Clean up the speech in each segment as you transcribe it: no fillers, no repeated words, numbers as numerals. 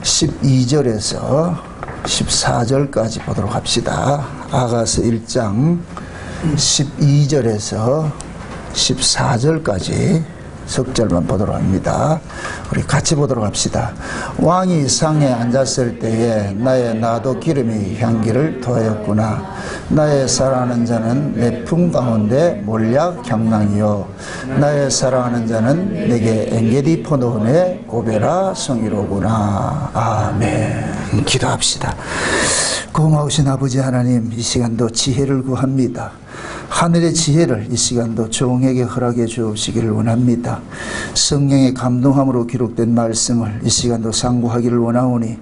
12절에서 14절까지 보도록 합시다. 아가서 1장 12절에서 14절까지 석 절만 보도록 합니다. 우리 같이 보도록 합시다. 왕이 상에 앉았을 때에 나의 나도 기름이 향기를 토하였구나. 나의 사랑하는 자는 내 품 가운데 몰약 향낭이요 나의 사랑하는 자는 내게 엔게디 포도원의 고베라 성이로구나. 아멘. 기도합시다. 고마우신 아버지 하나님, 이 시간도 지혜를 구합니다. 하늘의 지혜를 이 시간도 종에게 허락해 주옵시기를 원합니다. 성령의 감동함으로 기록된 말씀을 이 시간도 상고하기를 원하오니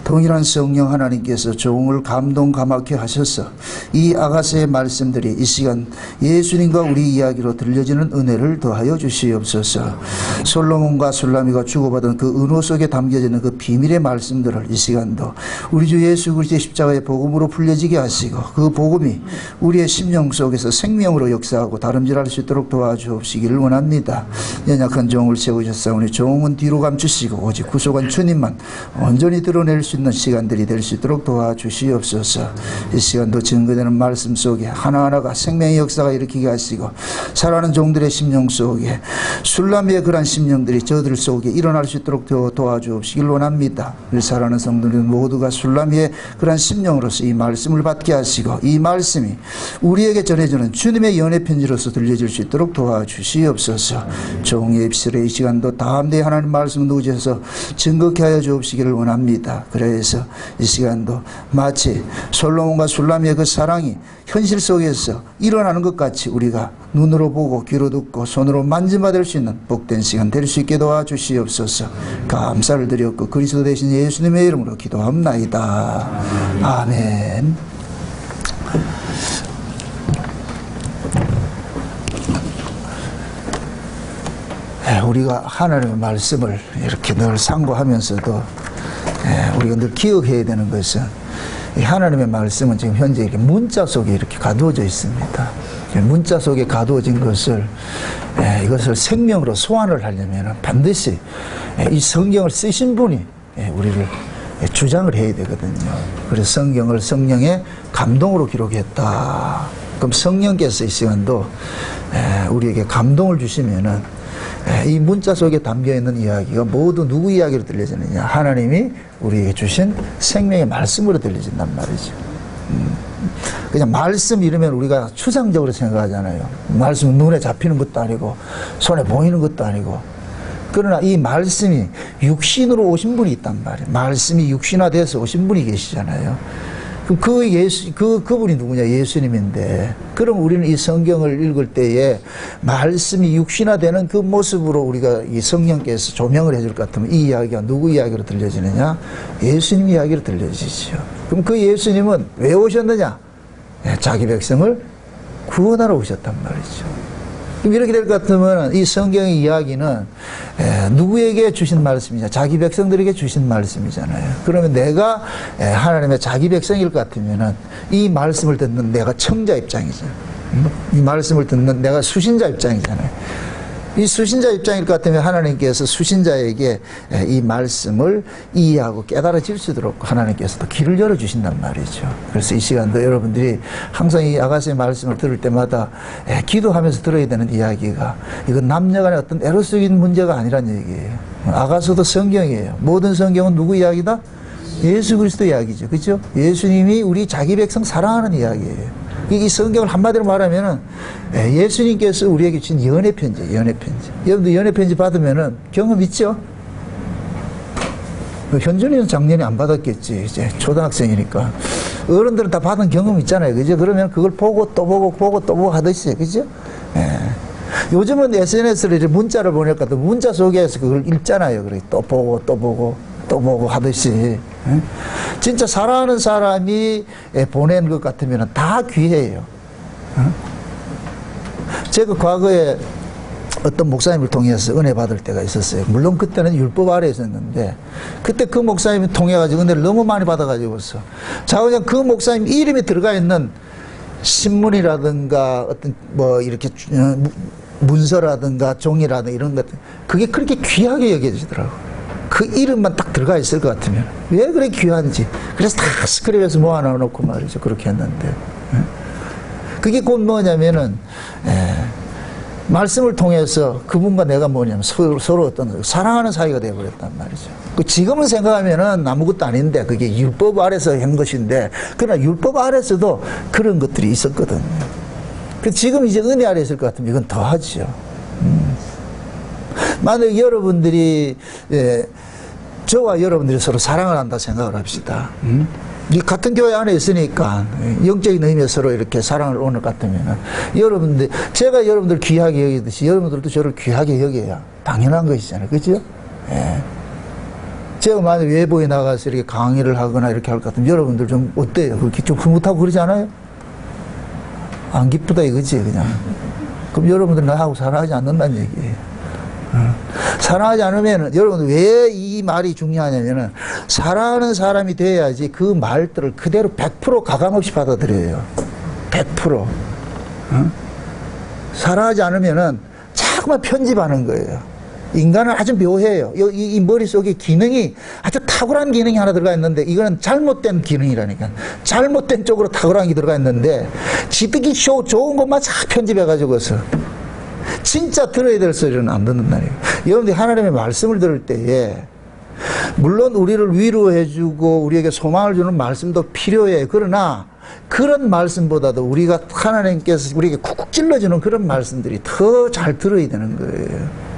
동일한 성령 하나님께서 종을 감동 감화케 하셔서 이 아가서의 말씀들이 이 시간 예수님과 우리 이야기로 들려지는 은혜를 더하여 주시옵소서. 솔로몬과 술라미가 주고받은 그 은호 속에 담겨지는 그 비밀의 말씀들을 이 시간도 우리 주 예수 그리스도의 십자가의 복음으로 풀려지게 하시고 그 복음이 우리의 심령 속에서 생명으로 역사하고 다름질할 수 있도록 도와주옵시기를 원합니다. 연약한 종을 세우셨사오니 종은 뒤로 감추시고 오직 구속한 주님만 온전히 드러낼 수 있는 시간들이 될 수 있도록 도와주시옵소서. 이 시간도 증거되는 말씀 속에 하나하나가 생명의 역사가 일으키게 하시고 살아가는 종들의 심령 속에 술라미의 그러한 심령들이 저들 속에 일어날 수 있도록 도와주옵시기를 원합니다. 우리 살아가는 성도들 모두가 술라미의 그러한 심령으로서 이 말씀을 받게 하시고 이 말씀이 우리에게 전해주는 주님의 연애 편지로서 들려질 수 있도록 도와주시옵소서. 종의 입술의 이 시간도 담대히 하나님 말씀을 누우셔서 증거케 하여 주옵시기를 원합니다. 그래서 이 시간도 마치 솔로몬과 술라미의 그 사랑이 현실 속에서 일어나는 것 같이 우리가 눈으로 보고 귀로 듣고 손으로 만져받을 수 있는 복된 시간 될 수 있게 도와주시옵소서. 감사를 드렸고 그리스도 대신 예수님의 이름으로 기도합나이다. 아멘. 우리가 하나님의 말씀을 이렇게 늘 상고하면서도 우리가 늘 기억해야 되는 것은 하나님의 말씀은 지금 현재 이렇게 문자 속에 이렇게 가두어져 있습니다. 문자 속에 가두어진 것을 이것을 생명으로 소환을 하려면 반드시 이 성경을 쓰신 분이 우리를 주장을 해야 되거든요. 그래서 성경을 성령의 감동으로 기록했다. 그럼 성령께서 이 시간도 우리에게 감동을 주시면은 이 문자 속에 담겨있는 이야기가 모두 누구 이야기로 들려지느냐? 하나님이 우리에게 주신 생명의 말씀으로 들려진단 말이죠. 그냥 말씀 이러면 우리가 추상적으로 생각하잖아요. 말씀은 눈에 잡히는 것도 아니고 손에 보이는 것도 아니고. 그러나 이 말씀이 육신으로 오신 분이 있단 말이에요. 말씀이 육신화돼서 오신 분이 계시잖아요. 그분이 누구냐? 예수님인데, 그럼 우리는 이 성경을 읽을 때에 말씀이 육신화되는 그 모습으로 우리가 이 성령께서 조명을 해줄 것 같으면 이 이야기가 누구 이야기로 들려지느냐? 예수님 이야기로 들려지죠. 그럼 그 예수님은 왜 오셨느냐? 자기 백성을 구원하러 오셨단 말이죠. 그럼 이렇게 될 것 같으면 이 성경의 이야기는 누구에게 주신 말씀이냐? 자기 백성들에게 주신 말씀이잖아요. 그러면 내가 하나님의 자기 백성일 것 같으면 이 말씀을 듣는 내가 청자 입장이죠. 이 말씀을 듣는 내가 수신자 입장이잖아요. 이 수신자 입장일 것 같으면 하나님께서 수신자에게 이 말씀을 이해하고 깨달아질 수 있도록 하나님께서도 길을 열어주신단 말이죠. 그래서 이 시간도 여러분들이 항상 이 아가서의 말씀을 들을 때마다 기도하면서 들어야 되는 이야기가 이건 남녀간의 어떤 에로스적인 문제가 아니란 얘기예요. 아가서도 성경이에요. 모든 성경은 누구 이야기다? 예수 그리스도 이야기죠. 그렇죠? 예수님이 우리 자기 백성 사랑하는 이야기예요. 이 성경을 한마디로 말하면은 예수님께서 우리에게 주신 연애 편지, 연애 편지. 여러분들 연애 편지 받으면은 경험 있죠? 현준이는 작년에 안 받았겠지. 이제 초등학생이니까. 어른들은 다 받은 경험 있잖아요. 그죠? 그러면 그걸 보고 또 보고 보고 또 보고 하듯이. 그죠? 요즘은 SNS를 이제 문자를 보낼까 또 문자 속에서 그걸 읽잖아요. 그래 또 보고 또 보고 또 보고 하듯이. 진짜 사랑하는 사람이 보낸 것 같으면 다 귀해요. 제가 과거에 어떤 목사님을 통해서 은혜 받을 때가 있었어요. 물론 그때는 율법 아래에 있었는데 그때 그 목사님이 통해가지고 은혜를 너무 많이 받아가지고서 자 그냥 그 목사님 이름이 들어가 있는 신문이라든가 어떤 뭐 이렇게 문서라든가 종이라든가 이런 것 그게 그렇게 귀하게 여겨지더라고요. 그 이름만 딱 들어가 있을 것 같으면 왜 그래 귀한지. 그래서 다 스크랩에서 모아놓고 말이죠. 그렇게 했는데 그게 곧 뭐냐면은 말씀을 통해서 그분과 내가 뭐냐면 서로 어떤 사랑하는 사이가 되어버렸단 말이죠. 지금은 생각하면은 아무것도 아닌데 그게 율법 아래서 한 것인데 그러나 율법 아래서도 그런 것들이 있었거든요. 지금 이제 은혜 아래 있을 것 같으면 이건 더 하죠. 만약 여러분들이 저와 여러분들이 서로 사랑을 한다 생각을 합시다. 이 같은 교회 안에 있으니까 영적인 의미에서 서로 이렇게 사랑을 오는 것 같으면 여러분들 제가 여러분들 귀하게 여기듯이 여러분들도 저를 귀하게 여겨야 당연한 것이잖아요. 그죠? 예. 제가 만약 외부에 나가서 이렇게 강의를 하거나 이렇게 할 것 같으면 여러분들 좀 어때요? 그렇게 좀 흐뭇하고 그러지 않아요? 안 기쁘다 이거지 그냥. 그럼 여러분들 나하고 사랑하지 않는다는 얘기예요. 사랑하지 않으면 여러분 왜 이 말이 중요하냐면은 사랑하는 사람이 돼야지 그 말들을 그대로 100% 가감없이 받아들여요. 100%. 사랑하지 않으면은 자꾸만 편집하는 거예요. 인간은 아주 묘해요. 이 머릿속에 기능이 아주 탁월한 기능이 하나 들어가 있는데 이거는 잘못된 기능이라니까. 잘못된 쪽으로 탁월한 게 들어가 있는데 지듣기 좋은 것만 쫙 편집해가지고서 진짜 들어야 될 소리는 안 듣는다니까. 여러분들이 하나님의 말씀을 들을 때에 물론 우리를 위로해주고 우리에게 소망을 주는 말씀도 필요해. 그러나 그런 말씀보다도 우리가 하나님께서 우리에게 쿡쿡 찔러주는 그런 말씀들이 더 잘 들어야 되는 거예요.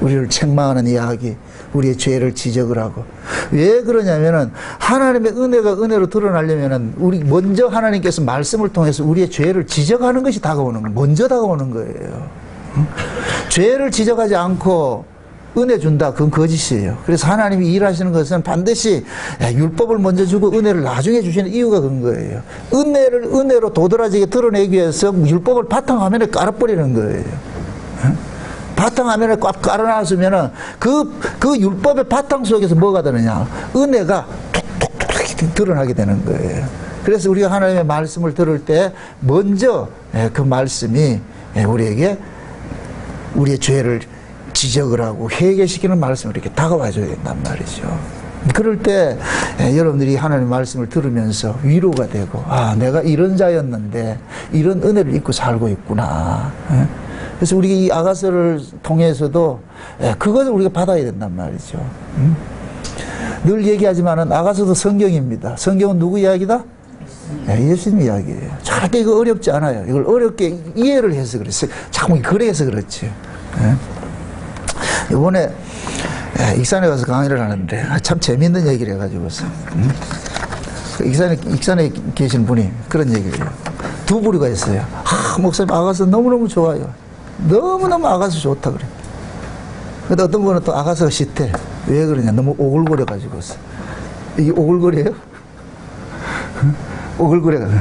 우리를 책망하는 이야기, 우리의 죄를 지적을 하고. 왜 그러냐면은 하나님의 은혜가 은혜로 드러나려면은 우리 먼저 하나님께서 말씀을 통해서 우리의 죄를 지적하는 것이 다가오는 거예요. 먼저 다가오는 거예요. 죄를 지적하지 않고 은혜 준다, 그건 거짓이에요. 그래서 하나님이 일하시는 것은 반드시 율법을 먼저 주고 은혜를 나중에 주시는 이유가 그런 거예요. 은혜를 은혜로 도드라지게 드러내기 위해서 율법을 바탕화면에 깔아버리는 거예요. 바탕화면에 꽉 깔아놨으면은 그 율법의 바탕 속에서 뭐가 되느냐? 은혜가 톡톡톡 드러나게 되는 거예요. 그래서 우리가 하나님의 말씀을 들을 때 먼저 그 말씀이 우리에게 우리의 죄를 지적을 하고 회개시키는 말씀을 이렇게 다가와 줘야 된단 말이죠. 그럴 때 여러분들이 하나님의 말씀을 들으면서 위로가 되고, 아, 내가 이런 자였는데 이런 은혜를 입고 살고 있구나. 그래서 우리가 이 아가서를 통해서도 그것을 우리가 받아야 된단 말이죠. 늘 얘기하지만은 아가서도 성경입니다. 성경은 누구 이야기다? 예수님 이야기예요. 절대 이거 어렵지 않아요. 이걸 어렵게 이해를 해서 그랬어요. 자꾸 그래서 그렇지. 이번에 익산에 가서 강의를 하는데 참 재밌는 얘기를 해가지고서 익산에 계신 분이 그런 얘기를 해요. 두 부류가 있어요. 목사님 아가서 너무너무 좋아요. 너무너무 아가서 좋다 그래. 근데 어떤 분은 또 아가서가 싫대. 왜 그러냐? 너무 오글거려가지고서. 이게 오글거려요? 오글거려가지고.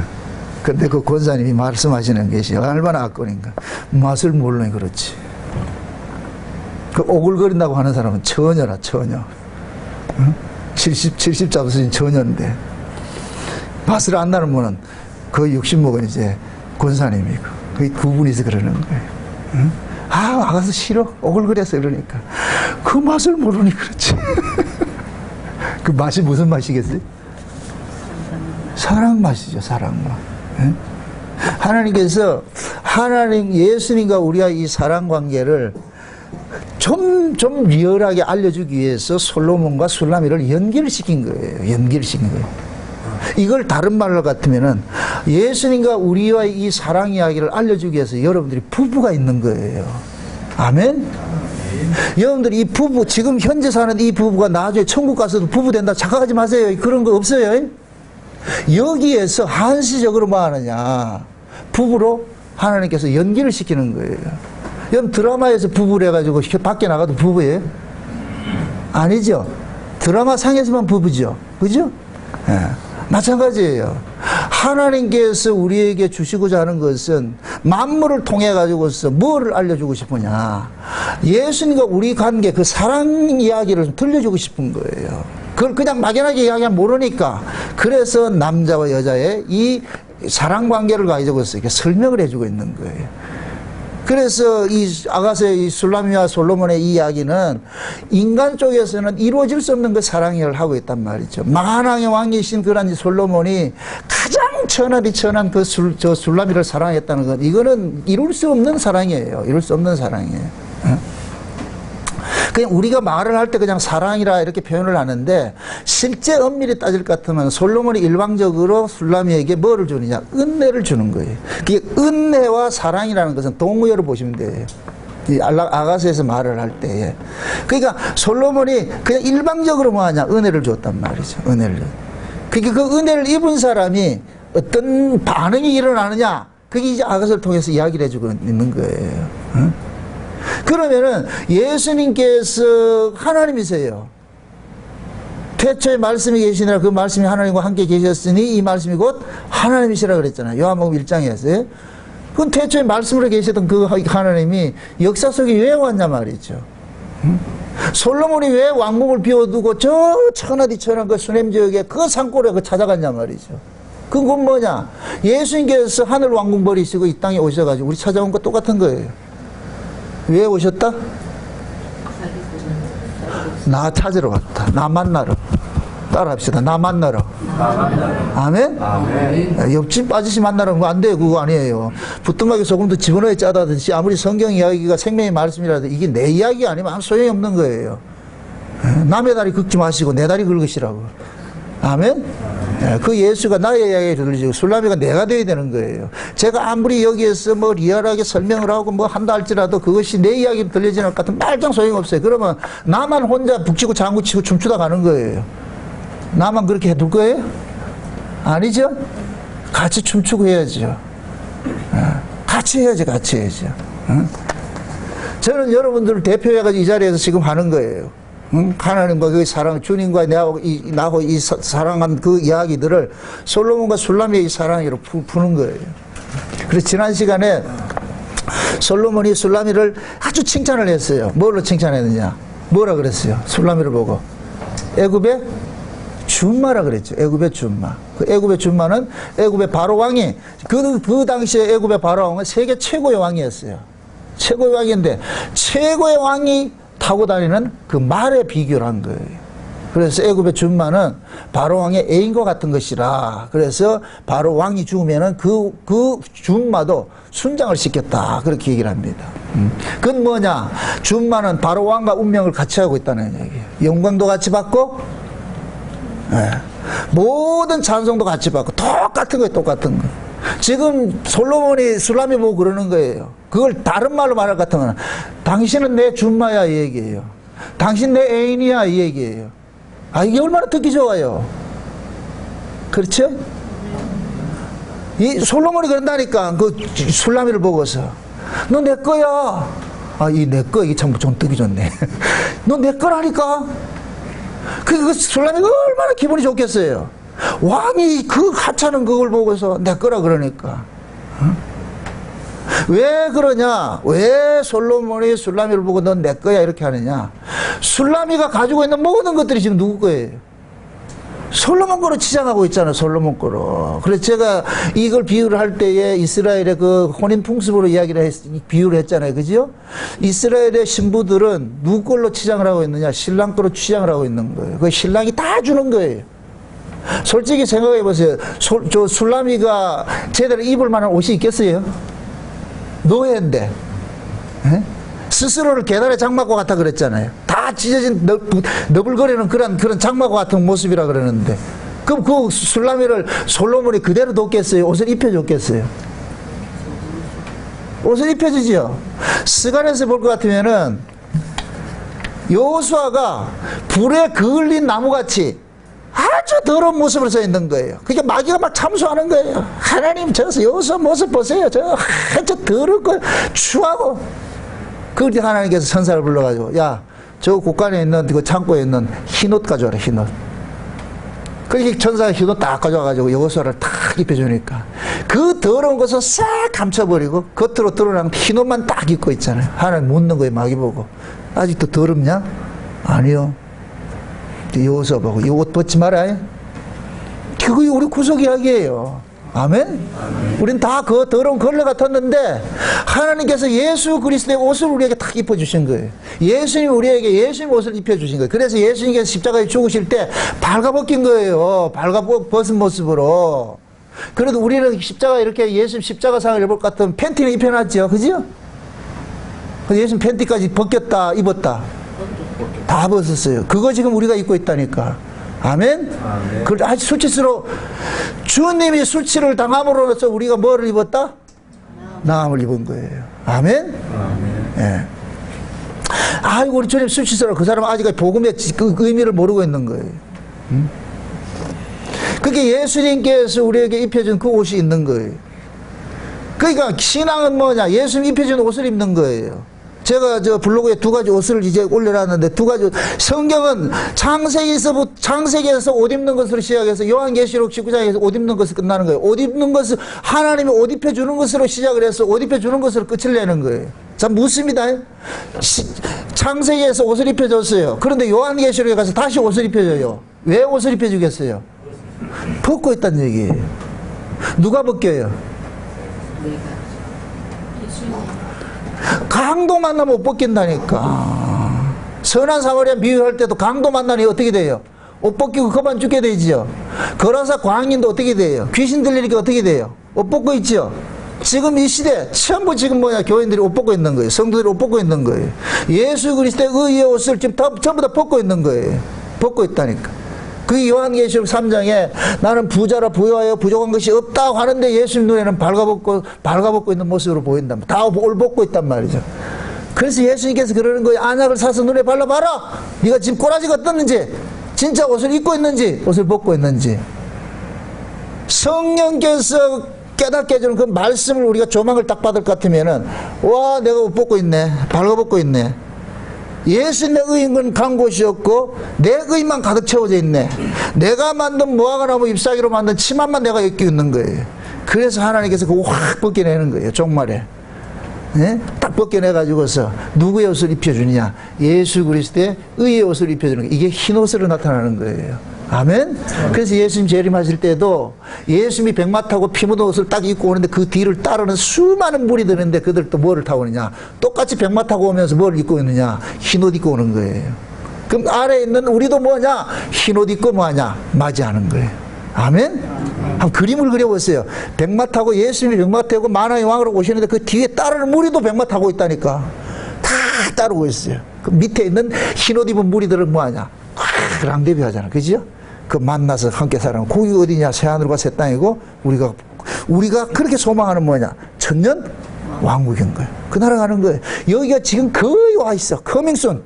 근데 그 권사님이 말씀하시는 것이 얼마나 악권인가. 맛을 모르니 그렇지. 그 오글거린다고 하는 사람은 처녀라, 처녀. 70 잡으신 처녀인데. 맛을 안 나는 분은 거의 60 먹은 이제 권사님이고. 거의 두 분이서 그러는 거예요. 아가서 싫어? 오글거려서 그러니까. 그 맛을 모르니 그렇지. 그 맛이 무슨 맛이겠어요? 사랑 맛이죠, 사랑 맛. 하나님께서 예수님과 우리와 이 사랑 관계를 좀 리얼하게 알려주기 위해서 솔로몬과 술라미를 연결시킨 거예요. 연결시킨 거예요. 이걸 다른 말로 같으면은 예수님과 우리와 이 사랑 이야기를 알려주기 위해서 여러분들이 부부가 있는 거예요. 아멘? 여러분들이 이 부부, 지금 현재 사는 이 부부가 나중에 천국 가서도 부부 된다 착각하지 마세요. 그런 거 없어요. 여기에서 한시적으로 뭐 하느냐? 부부로 하나님께서 연기를 시키는 거예요. 여러분 드라마에서 부부를 해가지고 밖에 나가도 부부예요? 아니죠. 드라마 상에서만 부부죠. 그죠? 예. 마찬가지예요. 하나님께서 우리에게 주시고자 하는 것은 만물을 통해 가지고서 뭐를 알려주고 싶으냐? 예수님과 우리 관계 그 사랑 이야기를 좀 들려주고 싶은 거예요. 그걸 그냥 막연하게 이야기하면 모르니까. 그래서 남자와 여자의 이 사랑 관계를 가지고서 이렇게 설명을 해주고 있는 거예요. 그래서 이 아가서의 이 술라미와 솔로몬의 이 이야기는 인간 쪽에서는 이루어질 수 없는 그 사랑을 하고 있단 말이죠. 만왕의 왕이신 그런 솔로몬이 가장 천하디 천한 그 술라미를 사랑했다는 건 이거는 이룰 수 없는 사랑이에요. 이룰 수 없는 사랑이에요. 그냥 우리가 말을 할 때 그냥 사랑이라 이렇게 표현을 하는데 실제 엄밀히 따질 것 같으면 솔로몬이 일방적으로 술라미에게 뭐를 주느냐? 은혜를 주는 거예요. 그게 은혜와 사랑이라는 것은 동의어로 보시면 돼요. 이 아가서에서 말을 할 때에. 그러니까 솔로몬이 그냥 일방적으로 뭐 하냐? 은혜를 줬단 말이죠. 은혜를. 그러니까 그 은혜를 입은 사람이 어떤 반응이 일어나느냐? 그게 이제 아가서를 통해서 이야기를 해주고 있는 거예요. 응? 그러면은 예수님께서 하나님이세요. 태초에 말씀이 계시니라 그 말씀이 하나님과 함께 계셨으니 이 말씀이 곧 하나님이시라 그랬잖아요. 요한복음 1장에서요. 그건 태초에 말씀으로 계시던 그 하나님이 역사 속에 왜 왔냐 말이죠. 솔로몬이 왜 왕궁을 비워두고 저 천하디천한 그 수냄 지역에 그 산골에 그 찾아갔냐 말이죠. 그건 뭐냐? 예수님께서 하늘 왕궁 버리시고 이 땅에 오셔가지고 우리 찾아온 거 똑같은 거예요. 왜 오셨다? 나 찾으러 왔다. 나 만나러. 따라합시다. 나 만나러. 아멘? 아멘. 옆집 아저씨 만나러 온 거 안 돼요. 그거 아니에요. 부뚜막에 소금도 집어넣어 짜다든지 아무리 성경 이야기가 생명의 말씀이라도 이게 내 이야기 아니면 아무 소용이 없는 거예요. 남의 다리 긁지 마시고 내 다리 긁으시라고. 아멘? 그 예수가 나의 이야기를 들리고 술라미가 내가 되어야 되는 거예요. 제가 아무리 여기에서 뭐 리얼하게 설명을 하고 뭐 한다 할지라도 그것이 내 이야기로 들려지는 것 같으면 말짱 소용없어요. 그러면 나만 혼자 북치고 장구치고 춤추다 가는 거예요. 나만 그렇게 해둘 거예요? 아니죠? 같이 춤추고 해야죠. 같이 해야죠. 같이 해야죠. 저는 여러분들을 대표해가지고 이 자리에서 지금 하는 거예요. 하나님과 그 사랑, 주님과 나하고 이 사랑한 그 이야기들을 솔로몬과 술라미의 이 사랑으로 푸는 거예요. 그래서 지난 시간에 솔로몬이 술라미를 아주 칭찬을 했어요. 뭘로 칭찬했느냐? 뭐라 그랬어요? 술라미를 보고. 애굽의 준마라 그랬죠. 애굽의 준마. 그 애굽의 준마는 애굽의 바로 왕이 그 당시에 애굽의 바로 왕은 세계 최고의 왕이었어요. 최고의 왕인데 최고의 왕이 타고 다니는 그 말에 비교를 한 거예요. 그래서 애굽의 준마는 바로 왕의 애인과 같은 것이라. 그래서 바로 왕이 죽으면은 그 준마도 순장을 시켰다. 그렇게 얘기를 합니다. 그건 뭐냐? 준마는 바로 왕과 운명을 같이 하고 있다는 얘기예요. 영광도 같이 받고, 네. 모든 찬송도 같이 받고, 똑같은 거예요. 똑같은 거. 지금 솔로몬이 술라미 보고 그러는 거예요. 그걸 다른 말로 말할 것 같으면 당신은 내 준마야 이 얘기예요. 당신 내 애인이야 이 얘기예요. 아, 이게 얼마나 듣기 좋아요. 그렇죠? 이 솔로몬이 그런다니까. 그 술라미를 보고서 너 내 거야. 아, 이 내 거 이게 참 좀 듣기 좋네. 너 내 거라니까. 그 술라미가 얼마나 기분이 좋겠어요. 왕이 그 하찮은 그걸 보고서 내 거라 그러니까. 왜 그러냐? 왜 솔로몬이 술라미를 보고 넌 내 거야 이렇게 하느냐? 술라미가 가지고 있는 모든 것들이 지금 누구 거예요? 솔로몬 거로 치장하고 있잖아요. 솔로몬 거로. 그래서 제가 이걸 비유를 할 때에 이스라엘의 그 혼인 풍습으로 비유를 했잖아요. 그죠? 이스라엘의 신부들은 누구 걸로 치장을 하고 있느냐? 신랑 거로 치장을 하고 있는 거예요. 그 신랑이 다 주는 거예요. 솔직히 생각해 보세요. 저 술라미가 제대로 입을 만한 옷이 있겠어요? 노예인데. 에? 스스로를 계단의 장막과 같아 그랬잖아요. 다 찢어진 너불거리는 그런 장막과 같은 모습이라 그러는데, 그럼 그 술라미를 솔로몬이 그대로 뒀겠어요? 옷을 입혀줬겠어요? 옷을 입혀주지요. 스가랴에서 볼 것 같으면은 여호수아가 불에 그을린 나무같이 아주 더러운 모습으로 서 있는 거예요. 그러니까 마귀가 막 참수하는 거예요. 하나님, 여호수아 모습 보세요. 저 더럽고 추하고. 그때 하나님께서 천사를 불러가지고, 야, 저 곳간에 있는 그 창고에 있는 흰옷 가져와라, 흰옷. 그렇게 천사가 흰옷 딱 가져와가지고 여호수아를 탁 입혀주니까 그 더러운 것을 싹 감춰버리고 겉으로 드러난 흰옷만 딱 입고 있잖아요. 하나님 묻는 거예요, 마귀 보고. 아직도 더럽냐? 아니요. 여호수아 보고 이 옷 벗지 마라. 그게 우리 구속 이야기예요. 아멘? 우린 다 그 더러운 걸레 같았는데 하나님께서 예수 그리스도의 옷을 우리에게 탁 입혀주신 거예요. 예수님 우리에게 예수님 옷을 입혀주신 거예요. 그래서 예수님께서 십자가에 죽으실 때 발가벗긴 거예요. 발가벗은 모습으로. 그래도 우리는 십자가 이렇게 예수님 십자가상을 입을 것 같으면 팬티는 입혀놨죠. 그죠? 예수님 팬티까지 벗겼다 입었다 다 벗었어요. 그거 지금 우리가 입고 있다니까. 아멘? 아멘. 그 아주 수치스러워. 주님이 수치를 당함으로써 우리가 뭐를 입었다? 나음을 입은 거예요. 아멘? 아멘. 예. 아이고 우리 주님 수치스러워. 그 사람은 아직까지 복음의 그 의미를 모르고 있는 거예요. 그게 예수님께서 우리에게 입혀준 그 옷이 있는 거예요. 그러니까 신앙은 뭐냐? 예수님 입혀준 옷을 입는 거예요. 제가 저 블로그에 두 가지 옷을 이제 올려놨는데 두 가지 성경은 창세기에서 옷 입는 것으로 시작해서 요한계시록 19장에서 옷 입는 것을 끝나는 거예요. 옷 입는 것을 하나님이 옷 입혀주는 것으로 시작을 해서 옷 입혀주는 것으로 끝을 내는 거예요. 자, 묻습니다. 창세기에서 옷을 입혀줬어요. 그런데 요한계시록에 가서 다시 옷을 입혀줘요. 왜 옷을 입혀주겠어요? 벗고 있다는 얘기예요. 누가 벗겨요? 강도 만나면 옷 벗긴다니까. 선한 사마리아 비유할 때도 강도 만나니 어떻게 돼요? 옷 벗기고 그만 죽게 되지요. 거라사 광인도 어떻게 돼요? 귀신 들리니까 어떻게 돼요? 옷 벗고 있죠. 지금 이 시대 전부 지금 뭐냐? 교인들이 옷 벗고 있는 거예요. 성도들이 옷 벗고 있는 거예요. 예수 그리스도의 의의 옷을 지금 전부 다 벗고 있는 거예요. 벗고 있다니까. 그 요한계시록 3장에 나는 부자라 부유하여 부족한 것이 없다고 하는데 예수님 눈에는 발가벗고 있는 모습으로 보인다. 다 옷을 벗고 있단 말이죠. 그래서 예수님께서 그러는 거예요. 안약을 사서 눈에 발라봐라. 네가 지금 꼬라지가 어떻는지, 진짜 옷을 입고 있는지, 옷을 벗고 있는지. 성령께서 깨닫게 해주는 그 말씀을 우리가 조망을 딱 받을 것 같으면은 와 내가 옷 벗고 있네, 발가벗고 있네. 예수님의 의인은 간 곳이 없고 내 의인만 가득 채워져 있네. 내가 만든 무화과나무 잎사귀로 만든 치마만 내가 입고 있는 거예요. 그래서 하나님께서 그거 확 벗겨내는 거예요. 종말에. 네? 딱 벗겨내가지고서 누구의 옷을 입혀주느냐? 예수 그리스도의 의의 옷을 입혀주는 거예요. 이게 흰 옷으로 나타나는 거예요. 아멘? 그래서 예수님 재림하실 때도 예수님이 백마 타고 피 묻은 옷을 딱 입고 오는데 그 뒤를 따르는 수많은 물이 드는데 그들 또 뭐를 타고 오느냐? 똑같이 백마 타고 오면서 뭘 입고 있느냐? 흰 옷 입고 오는 거예요. 그럼 아래에 있는 우리도 뭐냐? 흰 옷 입고 뭐하냐? 맞이하는 거예요. 아멘? 한번 그림을 그려보세요. 백마 타고 예수님이 백마 타고 만왕의 왕으로 오시는데 그 뒤에 따르는 무리도 백마 타고 있다니까. 다 따르고 있어요. 그 밑에 있는 흰 옷 입은 무리들은 뭐하냐? 랑데비 하잖아. 그죠? 그 만나서 함께 살아는 거기 어디냐? 새하늘과 새 땅이고 우리가 그렇게 소망하는 뭐냐? 천년 왕국인 거예요. 그 나라 가는 거예요. 여기가 지금 거의 와 있어. 커밍순.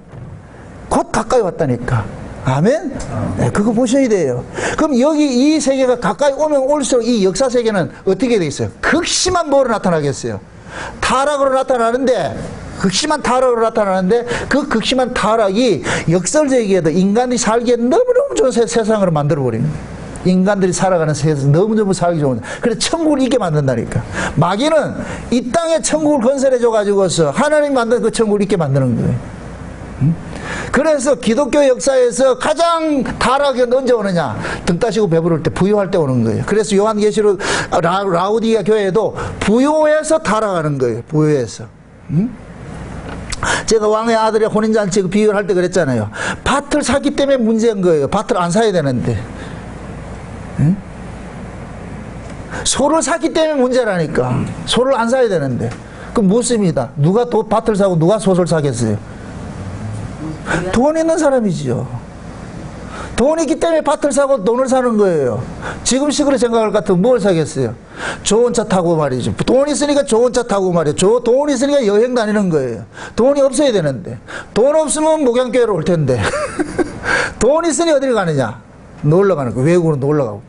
곧 가까이 왔다니까. 아멘? 네, 그거 보셔야 돼요. 그럼 여기 이 세계가 가까이 오면 올수록 이 역사 세계는 어떻게 돼 있어요? 극심한 뭐로 나타나겠어요? 타락으로 나타나는데 극심한 타락으로 나타나는데 그 극심한 타락이 역설적이게도 인간이 살기에 너무너무 좋은 세상으로 만들어버리는 거예요. 인간들이 살아가는 세상 너무너무 살기 좋은. 그래서 천국을 있게 만든다니까. 마귀는 이 땅에 천국을 건설해줘 가지고서 하나님 만든 그 천국을 있게 만드는 거예요. 그래서 기독교 역사에서 가장 타락이 언제 오느냐? 등 따시고 배부를 때, 부유할 때 오는 거예요. 그래서 요한계시록 라우디가 교회도 부유해서 타락하는 거예요. 부유해서. 제가 왕의 아들의 혼인잔치 비유를 할 때 그랬잖아요. 밭을 샀기 때문에 문제인 거예요. 밭을 안 사야 되는데. 응? 소를 샀기 때문에 문제라니까. 소를 안 사야 되는데. 그럼 묻습니다. 누가 밭을 사고 누가 소를 사겠어요? 돈 있는 사람이지요. 돈이 있기 때문에 밭을 사고 돈을 사는 거예요. 지금식으로 생각할 것 같으면 뭘 사겠어요? 좋은 차 타고 말이죠. 돈 있으니까 좋은 차 타고 말이죠. 돈 있으니까 여행 다니는 거예요. 돈이 없어야 되는데. 돈 없으면 목양교회로 올 텐데. 돈 있으니 어디를 가느냐? 놀러 가는 거예요. 외국으로 놀러 가고.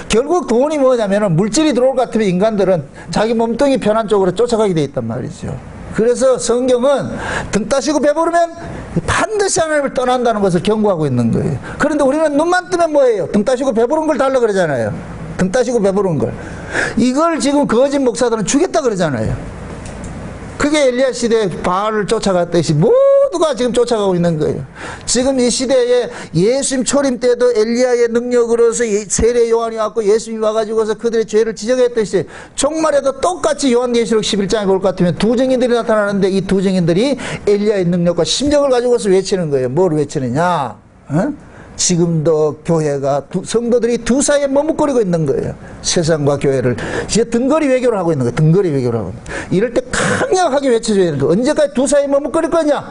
결국 돈이 뭐냐면 물질이 들어올 것 같으면 인간들은 자기 몸뚱이 편한 쪽으로 쫓아가게 돼 있단 말이죠. 그래서 성경은 등 따시고 배부르면 반드시 하나님을 떠난다는 것을 경고하고 있는 거예요. 그런데 우리는 눈만 뜨면 뭐예요? 등 따시고 배부른 걸 달라 그러잖아요. 등 따시고 배부른 걸. 이걸 지금 거짓 목사들은 주겠다 그러잖아요. 그게 엘리야 시대에 바알을 쫓아갔듯이 모든 모두가 지금 쫓아가고 있는 거예요. 지금 이 시대에 예수님 초림 때도 엘리야의 능력으로서 세례 요한이 왔고 예수님이 와가지고서 그들의 죄를 지적했듯이 종말에도 똑같이 요한계시록 11장에 볼 것 같으면 두 증인들이 나타나는데 이 두 증인들이 엘리야의 능력과 심정을 가지고서 외치는 거예요. 뭘 외치느냐? 지금도 교회가 성도들이 두 사이에 머뭇거리고 있는 거예요. 세상과 교회를 이제 등거리 외교를 하고 있는 거예요. 등거리 외교를 하고 있는 거예요. 이럴 때 강력하게 외쳐줘야 되는 거예요. 언제까지 두 사이에 머뭇거릴 거냐?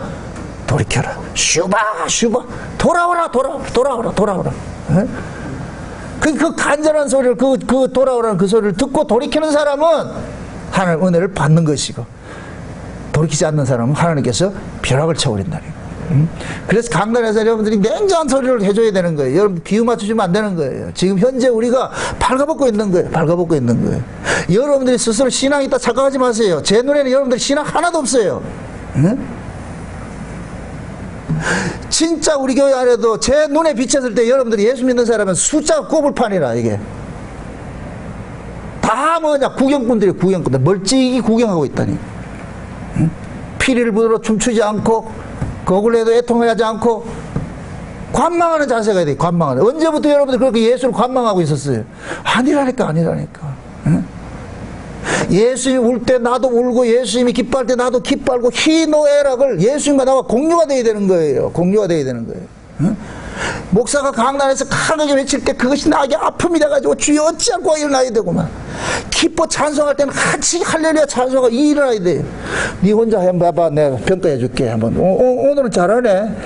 돌이켜라. 슈바 돌아오라. 그 간절한 소리를 그 돌아오라는 그 소리를 듣고 돌이키는 사람은 하나님 은혜를 받는 것이고, 돌이키지 않는 사람은 하나님께서 벼락을 쳐버린다는 거예요. 그래서 강단에서 여러분들이 냉정한 소리를 해줘야 되는 거예요. 여러분 비유 맞추시면 안 되는 거예요. 지금 현재 우리가 발가벗고 있는 거예요. 여러분들이 스스로 신앙이 있다 착각하지 마세요. 제 눈에는 여러분들 신앙 하나도 없어요. 진짜 우리 교회 안에도 제 눈에 비쳤을 때 여러분들이 예수 믿는 사람은 숫자가 꼬불판이라. 이게 다 뭐냐, 구경꾼들 멀찍이 구경하고 있다니. 피리를 부르러 춤추지 않고 거굴 해도 애통하지 않고 관망하는 자세가 돼. 관망하는. 언제부터 여러분들 그렇게 예수를 관망하고 있었어요? 아니라니까. 응? 예수님이 울 때 나도 울고 예수님이 기뻐할 때 나도 기뻐하고 희노애락을 예수님과 나와 공유가 돼야 되는 거예요. 응? 목사가 강단에서 강하게 외칠 때 그것이 나에게 아픔이 돼가지고 주여 어찌하고 일어나야 되구만. 기뻐 찬송할 때는 같이 할렐루야 찬송하고 일어나야 돼요. 네 혼자 한번 봐봐. 내가 평가해 줄게. 한번. 오늘은 잘하네.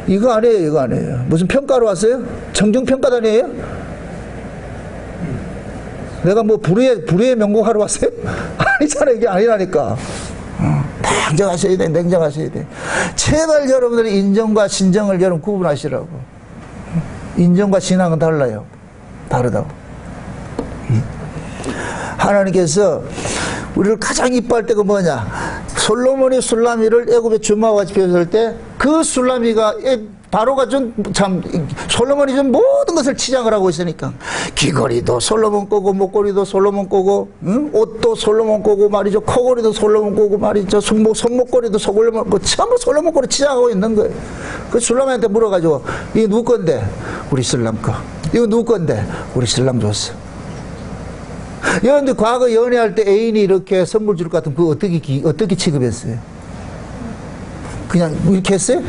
이거 아니에요. 무슨 평가로 왔어요? 정중평가단이에요? 내가 뭐 불의의 명곡하러 왔어요? 아니잖아. 이게 아니라니까. 냉정하셔야 돼. 제발 여러분들이 인정과 신정을 여러분 구분하시라고. 인정과 신앙은 달라요. 다르다고. 하나님께서 우리를 가장 이뻐할 때가 뭐냐? 솔로몬이 술라미를 애굽의 주마와 같이 배웠을 때 그 술라미가 바로가 참 솔로몬이 좀 모든 것을 치장을 하고 있으니까 귀걸이도 솔로몬 거고 목걸이도 솔로몬 거고, 응? 옷도 솔로몬 거고 말이죠. 코걸이도 솔로몬 거고 말이죠. 손목걸이도 솔로몬 거고 전부 솔로몬 거로 치장하고 있는 거예요. 그 술라미한테 물어가지고 이거 누구 건데? 우리 신랑 거. 이거 누구 건데? 우리 신랑 줬어. 여러분들 과거 연애할 때 애인이 이렇게 선물 줄 것 같으면 그거 어떻게 취급했어요? 그냥 이렇게 했어요?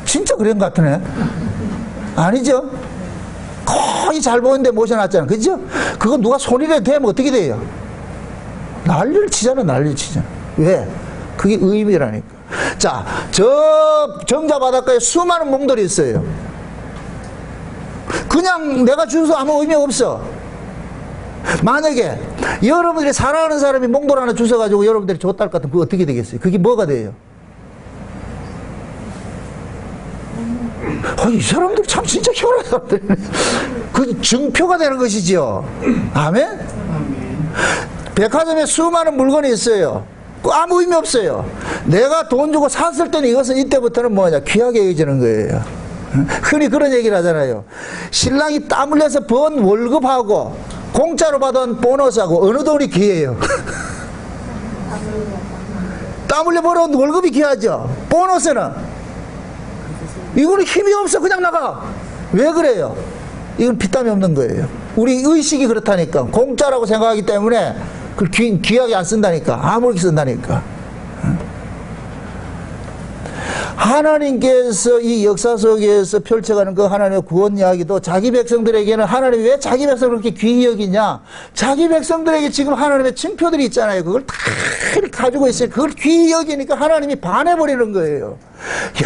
진짜 그런 것 같으네. 아니죠? 거의 잘 보이는데 모셔놨잖아. 그죠? 그거 누가 손이라도 대면 어떻게 돼요? 난리를 치잖아. 왜? 그게 의미라니까. 자, 저 정자 바닷가에 수많은 몽돌이 있어요. 그냥 내가 주서 아무 의미가 없어. 만약에 여러분들이 사랑하는 사람이 몽돌 하나 주워가지고 여러분들이 줬다 할 것 같으면 그거 어떻게 되겠어요? 그게 뭐가 돼요? 이 사람들 참 진짜 희한한 사람들이네. 그 증표가 되는 것이지요. 아멘? 백화점에 수많은 물건이 있어요. 아무 의미 없어요. 내가 돈 주고 샀을 때는 이것은 이때부터는 뭐냐, 귀하게 여겨지는 거예요. 흔히 그런 얘기를 하잖아요. 신랑이 땀 흘려서 번 월급하고 공짜로 받은 보너스하고 어느 돈이 귀해요? 땀 흘려 벌어온 월급이 귀하죠. 보너스는 이거는 힘이 없어. 그냥 나가. 왜 그래요? 이건 피땀이 없는 거예요. 우리 의식이 그렇다니까. 공짜라고 생각하기 때문에 그걸 귀하게 안 쓴다니까. 아무렇게 쓴다니까. 하나님께서 이 역사 속에서 펼쳐가는 그 하나님의 구원 이야기도 자기 백성들에게는 하나님이 왜 자기 백성을 그렇게 귀히 여기냐? 자기 백성들에게 지금 하나님의 징표들이 있잖아요. 그걸 다 가지고 있어요. 그걸 귀히 여기니까 하나님이 반해버리는 거예요.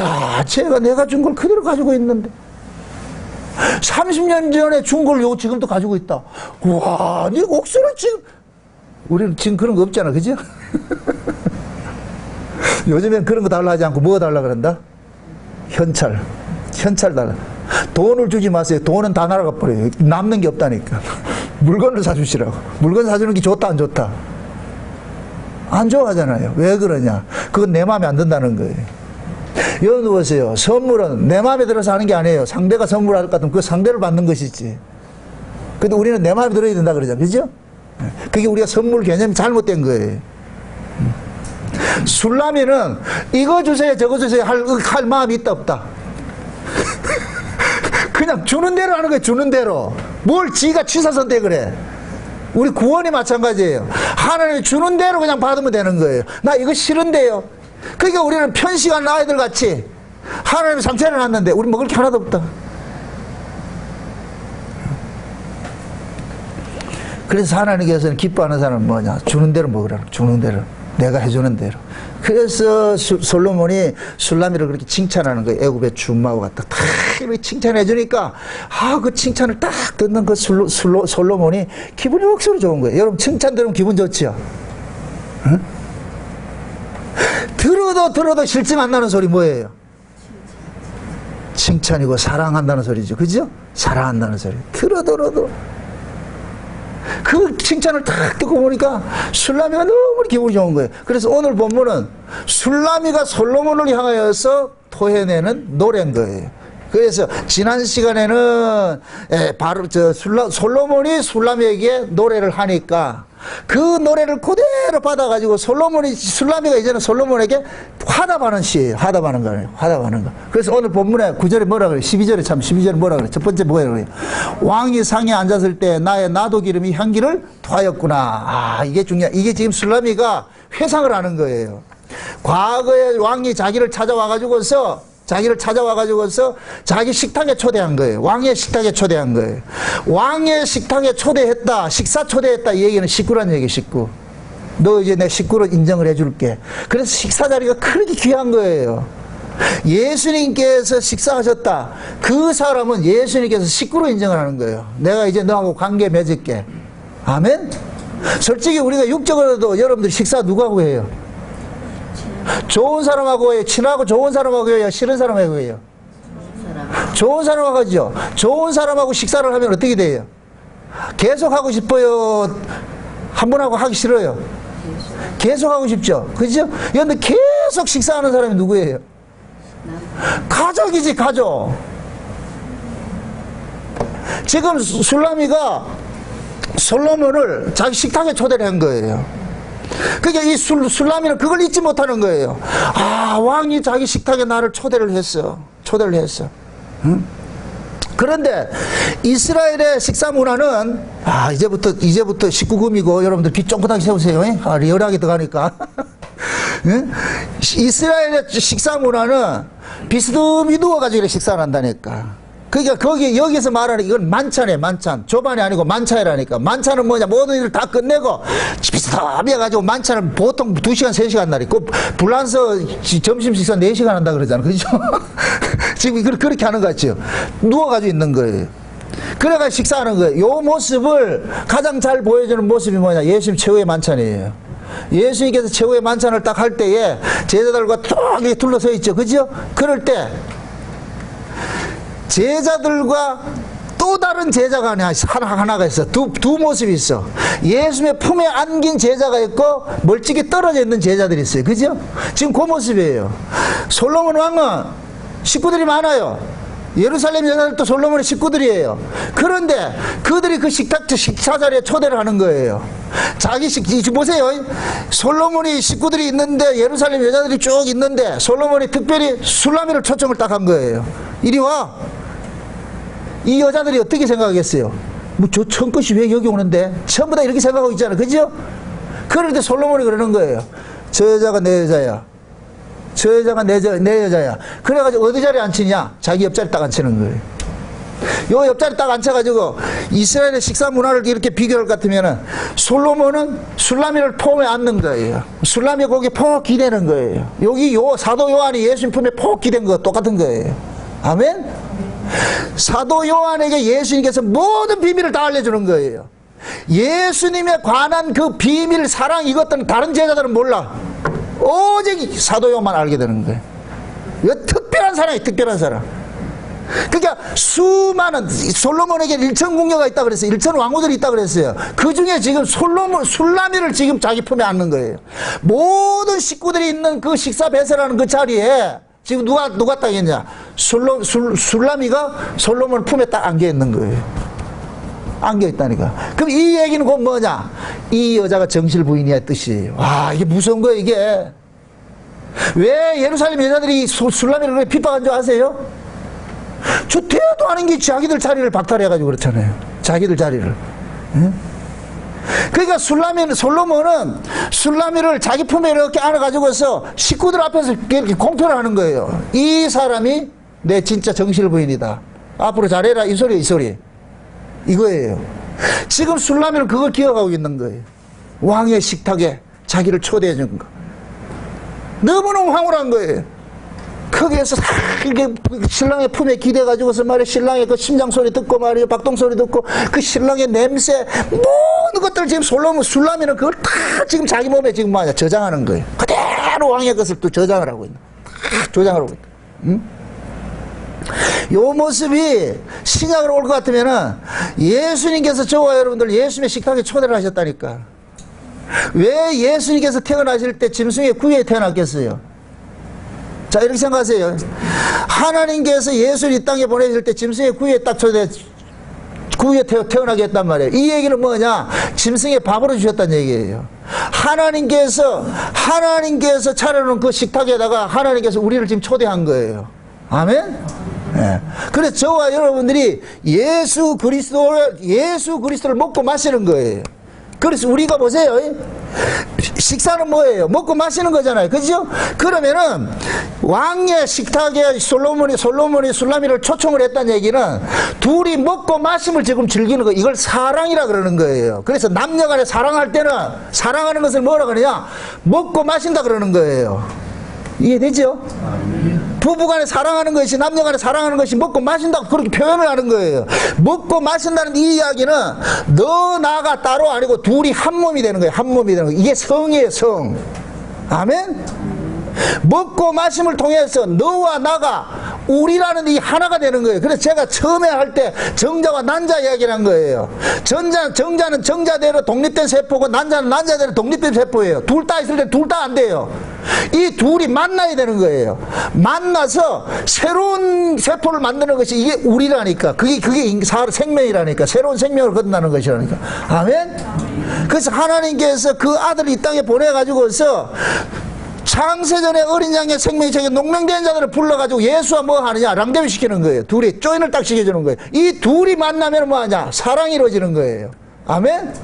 야, 쟤가 내가 준 걸 그대로 가지고 있는데 30년 전에 준 걸 지금도 가지고 있다. 와, 네 옥수를 지금. 우리는 지금 그런 거 없잖아. 그죠? 요즘엔 그런 거 달라 하지 않고 뭐가 달라 그런다? 현찰 달라. 돈을 주지 마세요. 돈은 다 날아가 버려요. 남는 게 없다니까. 물건을 사주시라고. 물건 사주는 게 좋다 안 좋다? 안 좋아하잖아요. 왜 그러냐? 그건 내 마음에 안 든다는 거예요. 여러분 보세요. 선물은 내 마음에 들어서 하는 게 아니에요. 상대가 선물할 것 같으면 그 상대를 받는 것이지. 근데 우리는 내 마음에 들어야 된다 그러잖아요. 그죠? 그게 우리가 선물 개념이 잘못된 거예요. 술라미는 이거 주세요 저거 주세요 할 마음이 있다 없다? 그냥 주는 대로 하는 거예요. 주는 대로. 뭘 지가 취사선택을 해. 우리 구원이 마찬가지예요. 하나님이 주는 대로 그냥 받으면 되는 거예요. 나 이거 싫은데요. 그러니까 우리는 편식한 아이들 같이 하나님이 상처를 놨는데 우리 먹을 게 하나도 없다. 그래서 하나님께서는 기뻐하는 사람은 뭐냐? 주는 대로 먹으라는, 주는 대로. 내가 해주는 대로. 그래서 솔로몬이 술라미를 그렇게 칭찬하는 거예요. 애굽의 준마와 같다. 다 이렇게 칭찬해 주니까 그 칭찬을 딱 듣는 그 솔로몬이 기분이 억수로 좋은 거예요. 여러분 칭찬 들으면 기분 좋지요? 응? 들어도 실증 안 나는 소리 뭐예요? 칭찬이고 사랑한다는 소리죠. 그죠? 사랑한다는 소리. 들어도 그 칭찬을 딱 듣고 보니까 술라미가 너무 기분이 좋은 거예요. 그래서 오늘 본문은 술라미가 솔로몬을 향하여서 토해내는 노래인 거예요. 그래서 지난 시간에는 바로 솔로몬이 술라미에게 노래를 하니까 그 노래를 그대로 받아가지고 술라미가 이제는 솔로몬에게 화답하는 시예요. 화답하는 거예요. 화답하는 거. 그래서 오늘 본문에 9절에 뭐라 그래요? 12절에 뭐라 그래요? 첫 번째 뭐예요? 그래요? 왕이 상에 앉았을 때 나의 나도 기름이 향기를 토하였구나. 이게 중요해. 이게 지금 술라미가 회상을 하는 거예요. 과거에 왕이 자기를 찾아와가지고서 자기 식탁에 초대한 거예요. 왕의 식탁에 초대한 거예요. 왕의 식탁에 초대했다. 식사 초대했다. 이 얘기는 식구란 얘기예요. 식구. 너 이제 내 식구로 인정을 해줄게. 그래서 식사 자리가 그렇게 귀한 거예요. 예수님께서 식사하셨다. 그 사람은 예수님께서 식구로 인정을 하는 거예요. 내가 이제 너하고 관계 맺을게. 아멘? 솔직히 우리가 육적으로도 여러분들 식사 누구하고 해요? 좋은 사람하고 해요? 친하고 좋은 사람하고 해요? 싫은 사람하고 해요? 좋은 사람하고 하죠. 좋은 사람하고 식사를 하면 어떻게 돼요? 계속 하고 싶어요? 한 번하고 하기 싫어요? 계속 하고 싶죠? 그죠? 그런데 계속 식사하는 사람이 누구예요? 가족이지, 가족. 지금 술라미가 솔로몬을 자기 식탁에 초대를 한 거예요. 그러니까 이 술라미는 그걸 잊지 못하는 거예요. 왕이 자기 식탁에 나를 초대를 했어. 응? 그런데 이스라엘의 식사 문화는 이제부터 19금이고 여러분들 귀 쫑긋하게 세우세요. 리얼하게 들어가니까. 응? 이스라엘의 식사 문화는 비스듬히 누워가지고 식사를 한다니까. 그러니까 여기서 말하는 이건 만찬이에요. 만찬. 조반이 아니고 만찬이라니까. 만찬은 뭐냐? 모든 일을 다 끝내고 비슷하게 해가지고 만찬을 보통 2시간 3시간 날 있고 불란서 점심 식사 4시간 한다 그러잖아. 그죠? 지금 그렇게 하는 거 같죠? 누워가지고 있는 거예요. 그래가지고 식사하는 거예요. 요 모습을 가장 잘 보여주는 모습이 뭐냐? 예수님 최후의 만찬이에요. 예수님께서 최후의 만찬을 딱 할 때에 제자들과 쭉 이렇게 둘러서 있죠. 그죠? 그럴 때 제자들과 또 다른 제자가 하나가 있어. 두 모습이 있어. 예수님의 품에 안긴 제자가 있고 멀찍이 떨어져 있는 제자들이 있어요. 그죠? 지금 그 모습이에요. 솔로몬 왕은 식구들이 많아요. 예루살렘 여자들도 솔로몬의 식구들이에요. 그런데 그들이 그 식사 자리에 초대를 하는 거예요. 보세요. 솔로몬이 식구들이 있는데 예루살렘 여자들이 쭉 있는데 솔로몬이 특별히 술라미를 초청을 딱 한 거예요. 이리 와. 이 여자들이 어떻게 생각하겠어요? 저 천것이 왜 여기 오는데? 전부 다 이렇게 생각하고 있잖아요. 그죠? 그런데 솔로몬이 그러는 거예요. 저 여자가 내 여자야. 저 여자가 내 여자야. 그래가지고 어디 자리에 앉히냐? 자기 옆자리 딱 앉히는 거예요. 요 옆자리 딱 앉혀가지고 이스라엘의 식사 문화를 이렇게 비교할 것 같으면은 솔로몬은 술라미를 품에 안는 거예요. 술라미 거기에 폭 기대는 거예요. 여기 사도 요한이 예수님 품에 폭 기댄 거 똑같은 거예요. 아멘? 사도 요한에게 예수님께서 모든 비밀을 다 알려주는 거예요. 예수님에 관한 그 비밀, 사랑, 이것들은 다른 제자들은 몰라. 오직 사도 요한만 알게 되는 거예요. 이거 특별한 사람이에요. 특별한 사람. 그러니까 수많은 솔로몬에게 1천 궁녀가 있다 그랬어요. 1천 왕후들이 있다 그랬어요. 그 중에 지금 술라미를 지금 자기 품에 안는 거예요. 모든 식구들이 있는 그 식사 배설하는 그 자리에 지금 누가 딱 있냐? 술라미가 솔로몬 품에 딱 안겨 있는 거예요. 안겨 있다니까. 그럼 이 얘기는 곧 뭐냐? 이 여자가 정실 부인이야 뜻이에요. 이게 무서운 거예요, 이게. 왜 예루살렘 여자들이 술라미를 그렇게 핍박한 줄 아세요? 저 대도 아닌 게 자기들 자리를 박탈해가지고 그렇잖아요. 자기들 자리를. 응? 그러니까 솔로몬은 술라미를 자기 품에 이렇게 안아가지고서 식구들 앞에서 이렇게 공표를 하는 거예요. 이 사람이 내 진짜 정실 부인이다. 앞으로 잘해라. 이 소리, 이 소리. 이거예요. 지금 술라미는 그걸 기억하고 있는 거예요. 왕의 식탁에 자기를 초대해 준 거. 너무너무 황홀한 거예요. 거기에서 이게 신랑의 품에 기대가지고서 말이야, 신랑의 그 심장 소리 듣고 말이야, 박동 소리 듣고 그 신랑의 냄새, 모든 것들 지금 술라미는 그걸 다 지금 자기 몸에 지금 뭐냐, 저장하는 거예요. 그대로 왕의 것을 또 저장을 하고 있는, 조장을 하고 있는. 응? 요 모습이 신약으로 올 것 같으면은 예수님께서 저와 여러분들 예수님의 식탁에 초대를 하셨다니까. 왜 예수님께서 태어나실 때 짐승의 구유에 태어났겠어요? 자, 이렇게 생각하세요. 하나님께서 예수를 이 땅에 보내실 때 짐승의 구유에 딱 구유에 태어나게 했단 말이에요. 이 얘기는 뭐냐? 짐승의 밥으로 주셨다는 얘기예요. 하나님께서 차려놓은 그 식탁에다가 하나님께서 우리를 지금 초대한 거예요. 아멘? 네. 그래서 저와 여러분들이 예수 그리스도를 먹고 마시는 거예요. 그래서 우리가 보세요. 식사는 뭐예요? 먹고 마시는 거잖아요. 그죠? 그러면은 왕의 식탁에 솔로몬이 술라미를 초청을 했다는 얘기는 둘이 먹고 마심을 지금 즐기는 거. 이걸 사랑이라 그러는 거예요. 그래서 남녀간에 사랑할 때는 사랑하는 것을 뭐라 그러냐? 먹고 마신다 그러는 거예요. 이해되죠? 부부간에 사랑하는 것이, 남녀간에 사랑하는 것이 먹고 마신다고 그렇게 표현을 하는 거예요. 먹고 마신다는 이 이야기는 너 나가 따로 아니고 둘이 한 몸이 되는 거예요. 한 몸이 되는 거예요. 이게 성이에요, 성. 아멘? 먹고 마심을 통해서 너와 나가 우리라는 이 하나가 되는 거예요. 그래서 제가 처음에 할 때 정자와 난자 이야기를 한 거예요. 정자는 정자대로 독립된 세포고 난자는 난자대로 독립된 세포예요. 둘 다 있을 때 둘 다 안 돼요. 이 둘이 만나야 되는 거예요. 만나서 새로운 세포를 만드는 것이 이게 우리라니까. 그게 생명이라니까. 새로운 생명을 거듭나는 것이라니까. 아멘? 그래서 하나님께서 그 아들을 이 땅에 보내가지고서 창세전에 어린 양의 생명책에 농명된 자들을 불러가지고 예수와 뭐 하느냐? 랑데비 시키는 거예요. 둘이 조인을 딱 시켜주는 거예요. 이 둘이 만나면 뭐 하냐? 사랑이 이루어지는 거예요. 아멘?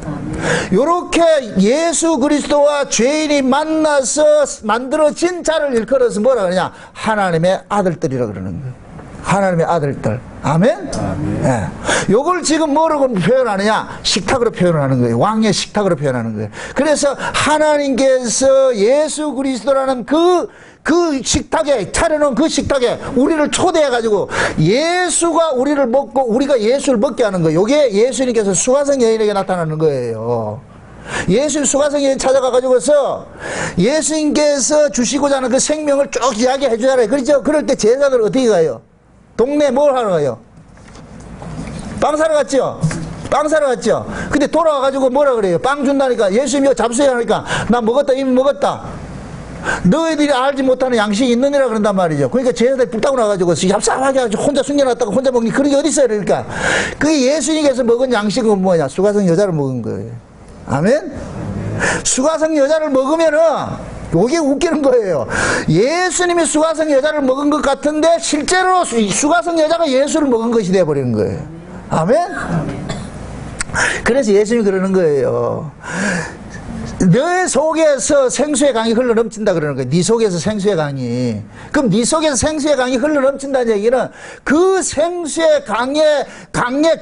요렇게 예수 그리스도와 죄인이 만나서 만들어진 자를 일컬어서 뭐라 그러냐? 하나님의 아들들이라 그러는 거예요. 하나님의 아들들. 아멘? 아멘. 예. 요걸 지금 뭐라고 표현하느냐? 식탁으로 표현을 하는 거예요. 왕의 식탁으로 표현하는 거예요. 그래서 하나님께서 예수 그리스도라는 그 식탁에, 차려놓은 그 식탁에 우리를 초대해가지고 예수가 우리를 먹고 우리가 예수를 먹게 하는 거예요. 요게 예수님께서 수가성 여인에게 나타나는 거예요. 예수 수가성 여인 찾아가가지고서 예수님께서 주시고자 하는 그 생명을 쭉 이야기해 주잖아요. 그렇죠? 그럴 때 제자들 어떻게 가요? 동네 뭘 하러 가요? 빵 사러 갔죠? 빵 사러 갔죠? 근데 돌아와가지고 뭐라 그래요? 빵 준다니까. 예수님이 잡수야 하니까 나 먹었다, 이미 먹었다. 너희들이 알지 못하는 양식이 있느니라 그런단 말이죠. 그러니까 제자들이 불타고 나가지고 얍삽하게 해가지고 혼자 숨겨놨다가 혼자 먹니 그런 게 어디 있어요? 그러니까 그게 예수님께서 먹은 양식은 뭐냐? 수가성 여자를 먹은 거예요. 아멘? 수가성 여자를 먹으면은 이게 웃기는 거예요. 예수님이 수가성 여자를 먹은 것 같은데 실제로 수가성 여자가 예수를 먹은 것이 되어버리는 거예요. 아멘? 그래서 예수님이 그러는 거예요. 너 속에서 생수의 강이 흘러넘친다 그러는 거예요. 네 속에서 생수의 강이. 그럼 네 속에서 생수의 강이 흘러넘친다는 얘기는 그 생수의 강의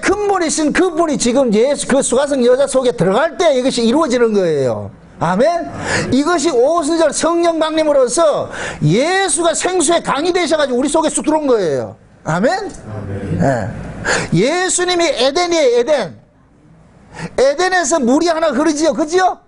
근본이신 그분이 지금 그 수가성 여자 속에 들어갈 때 이것이 이루어지는 거예요. 아멘? 이것이 오순절 성령 강림으로써 예수가 생수의 강이 되셔가지고 우리 속에 쑥 들어온 거예요. 아멘? 아멘. 네. 예수님이 에덴이에요, 에덴. 에덴에서 물이 하나 흐르지요, 그지요?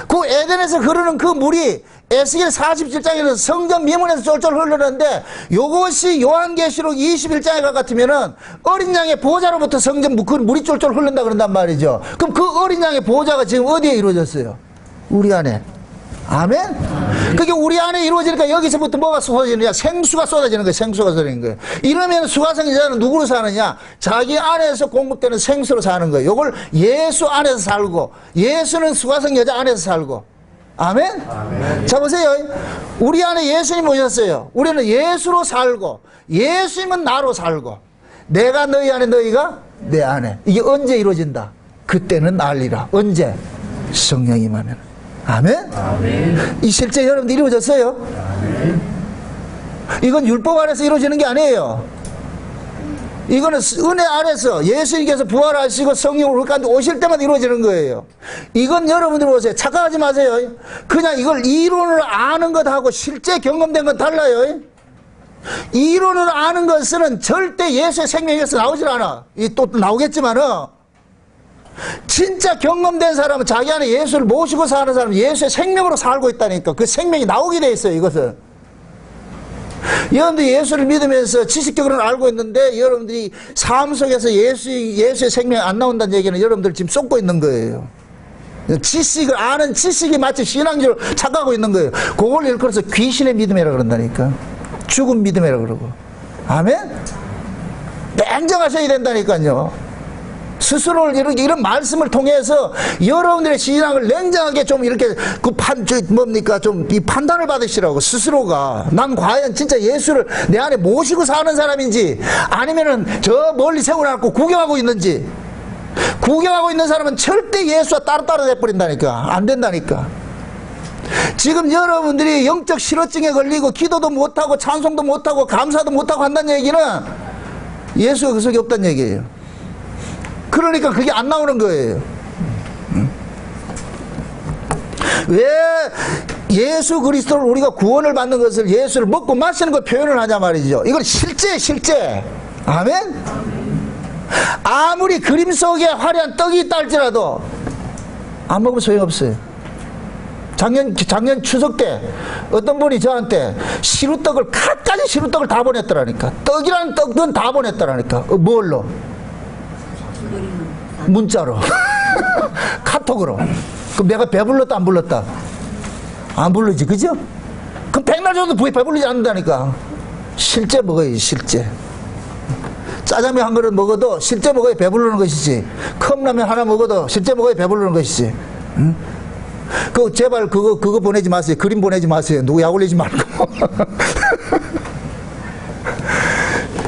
그 에덴에서 흐르는 그 물이 에스겔 47장에서 성전 미문에서 쫄쫄 흐르는데 요것이 요한계시록 21장에 같으면은 어린 양의 보호자로부터 성전 그 물이 쫄쫄 흐른다 그런단 말이죠. 그럼 그 어린 양의 보호자가 지금 어디에 이루어졌어요? 우리 안에. 아멘? 그게 우리 안에 이루어지니까 여기서부터 뭐가 쏟아지느냐? 생수가 쏟아지는 거예요. 생수가 쏟아지는 거예요. 이러면 수가성 여자는 누구로 사느냐? 자기 안에서 공급되는 생수로 사는 거예요. 이걸 예수 안에서 살고, 예수는 수가성 여자 안에서 살고. 아멘? 아멘. 자, 보세요. 우리 안에 예수님이 오셨어요. 우리는 예수로 살고, 예수님은 나로 살고, 내가 너희 안에, 너희가 내 안에. 이게 언제 이루어진다? 그때는 난리라. 언제? 성령이 임하면. 아멘? 아멘. 이 실제 여러분들 이루어졌어요? 아멘. 이건 율법 안에서 이루어지는 게 아니에요. 이거는 은혜 안에서 예수님께서 부활하시고 성령 우리 가운데 오실 때만 이루어지는 거예요. 이건 여러분들 보세요. 착각하지 마세요. 그냥 이걸 이론을 아는 것하고 실제 경험된 건 달라요. 이론을 아는 것은 절대 예수의 생명에서 나오질 않아. 또 나오겠지만은 진짜 경험된 사람은 자기 안에 예수를 모시고 사는 사람은 예수의 생명으로 살고 있다니까. 그 생명이 나오게 돼 있어요. 이것은. 여러분들이 예수를 믿으면서 지식적으로는 알고 있는데 여러분들이 삶 속에서 예수의 생명이 안 나온다는 얘기는 여러분들 지금 쏟고 있는 거예요. 지식을 아는 지식이 마치 신앙적으로 착각하고 있는 거예요. 그걸 일컬어서 귀신의 믿음이라고 그런다니까. 죽은 믿음이라고 그러고. 아멘? 냉정하셔야 된다니까요. 스스로를 이런 말씀을 통해서 여러분들의 신앙을 냉정하게 좀 이렇게 좀 이 판단을 받으시라고. 스스로가 난 과연 진짜 예수를 내 안에 모시고 사는 사람인지 아니면은 저 멀리 세워놓고 구경하고 있는지. 구경하고 있는 사람은 절대 예수와 따로 돼버린다니까. 안 된다니까. 지금 여러분들이 영적 실어증에 걸리고 기도도 못하고 찬송도 못하고 감사도 못하고 한다는 얘기는 예수가 그 속에 없다는 얘기예요. 그러니까 그게 안 나오는 거예요. 왜 예수 그리스도를 우리가 구원을 받는 것을 예수를 먹고 마시는 걸 표현을 하냐 말이죠. 이건 실제. 아멘? 아무리 그림 속에 화려한 떡이 있다 할지라도 안 먹으면 소용없어요. 작년 추석 때 어떤 분이 저한테 시루떡을 갖가지 시루떡을 다 보냈더라니까. 떡이라는 떡은 다 보냈더라니까. 뭘로? 문자로. 카톡으로. 그럼 내가 배불렀다 안 불렀다? 안 부르지, 그죠? 그럼 백날 줘도 배부르지 않는다니까. 실제 먹어야지, 실제. 짜장면 한 그릇 먹어도 실제 먹어야 배부르는 것이지. 컵라면 하나 먹어도 실제 먹어야 배부르는 것이지. 응? 제발 그거 보내지 마세요. 그림 보내지 마세요. 누구 약 올리지 말고.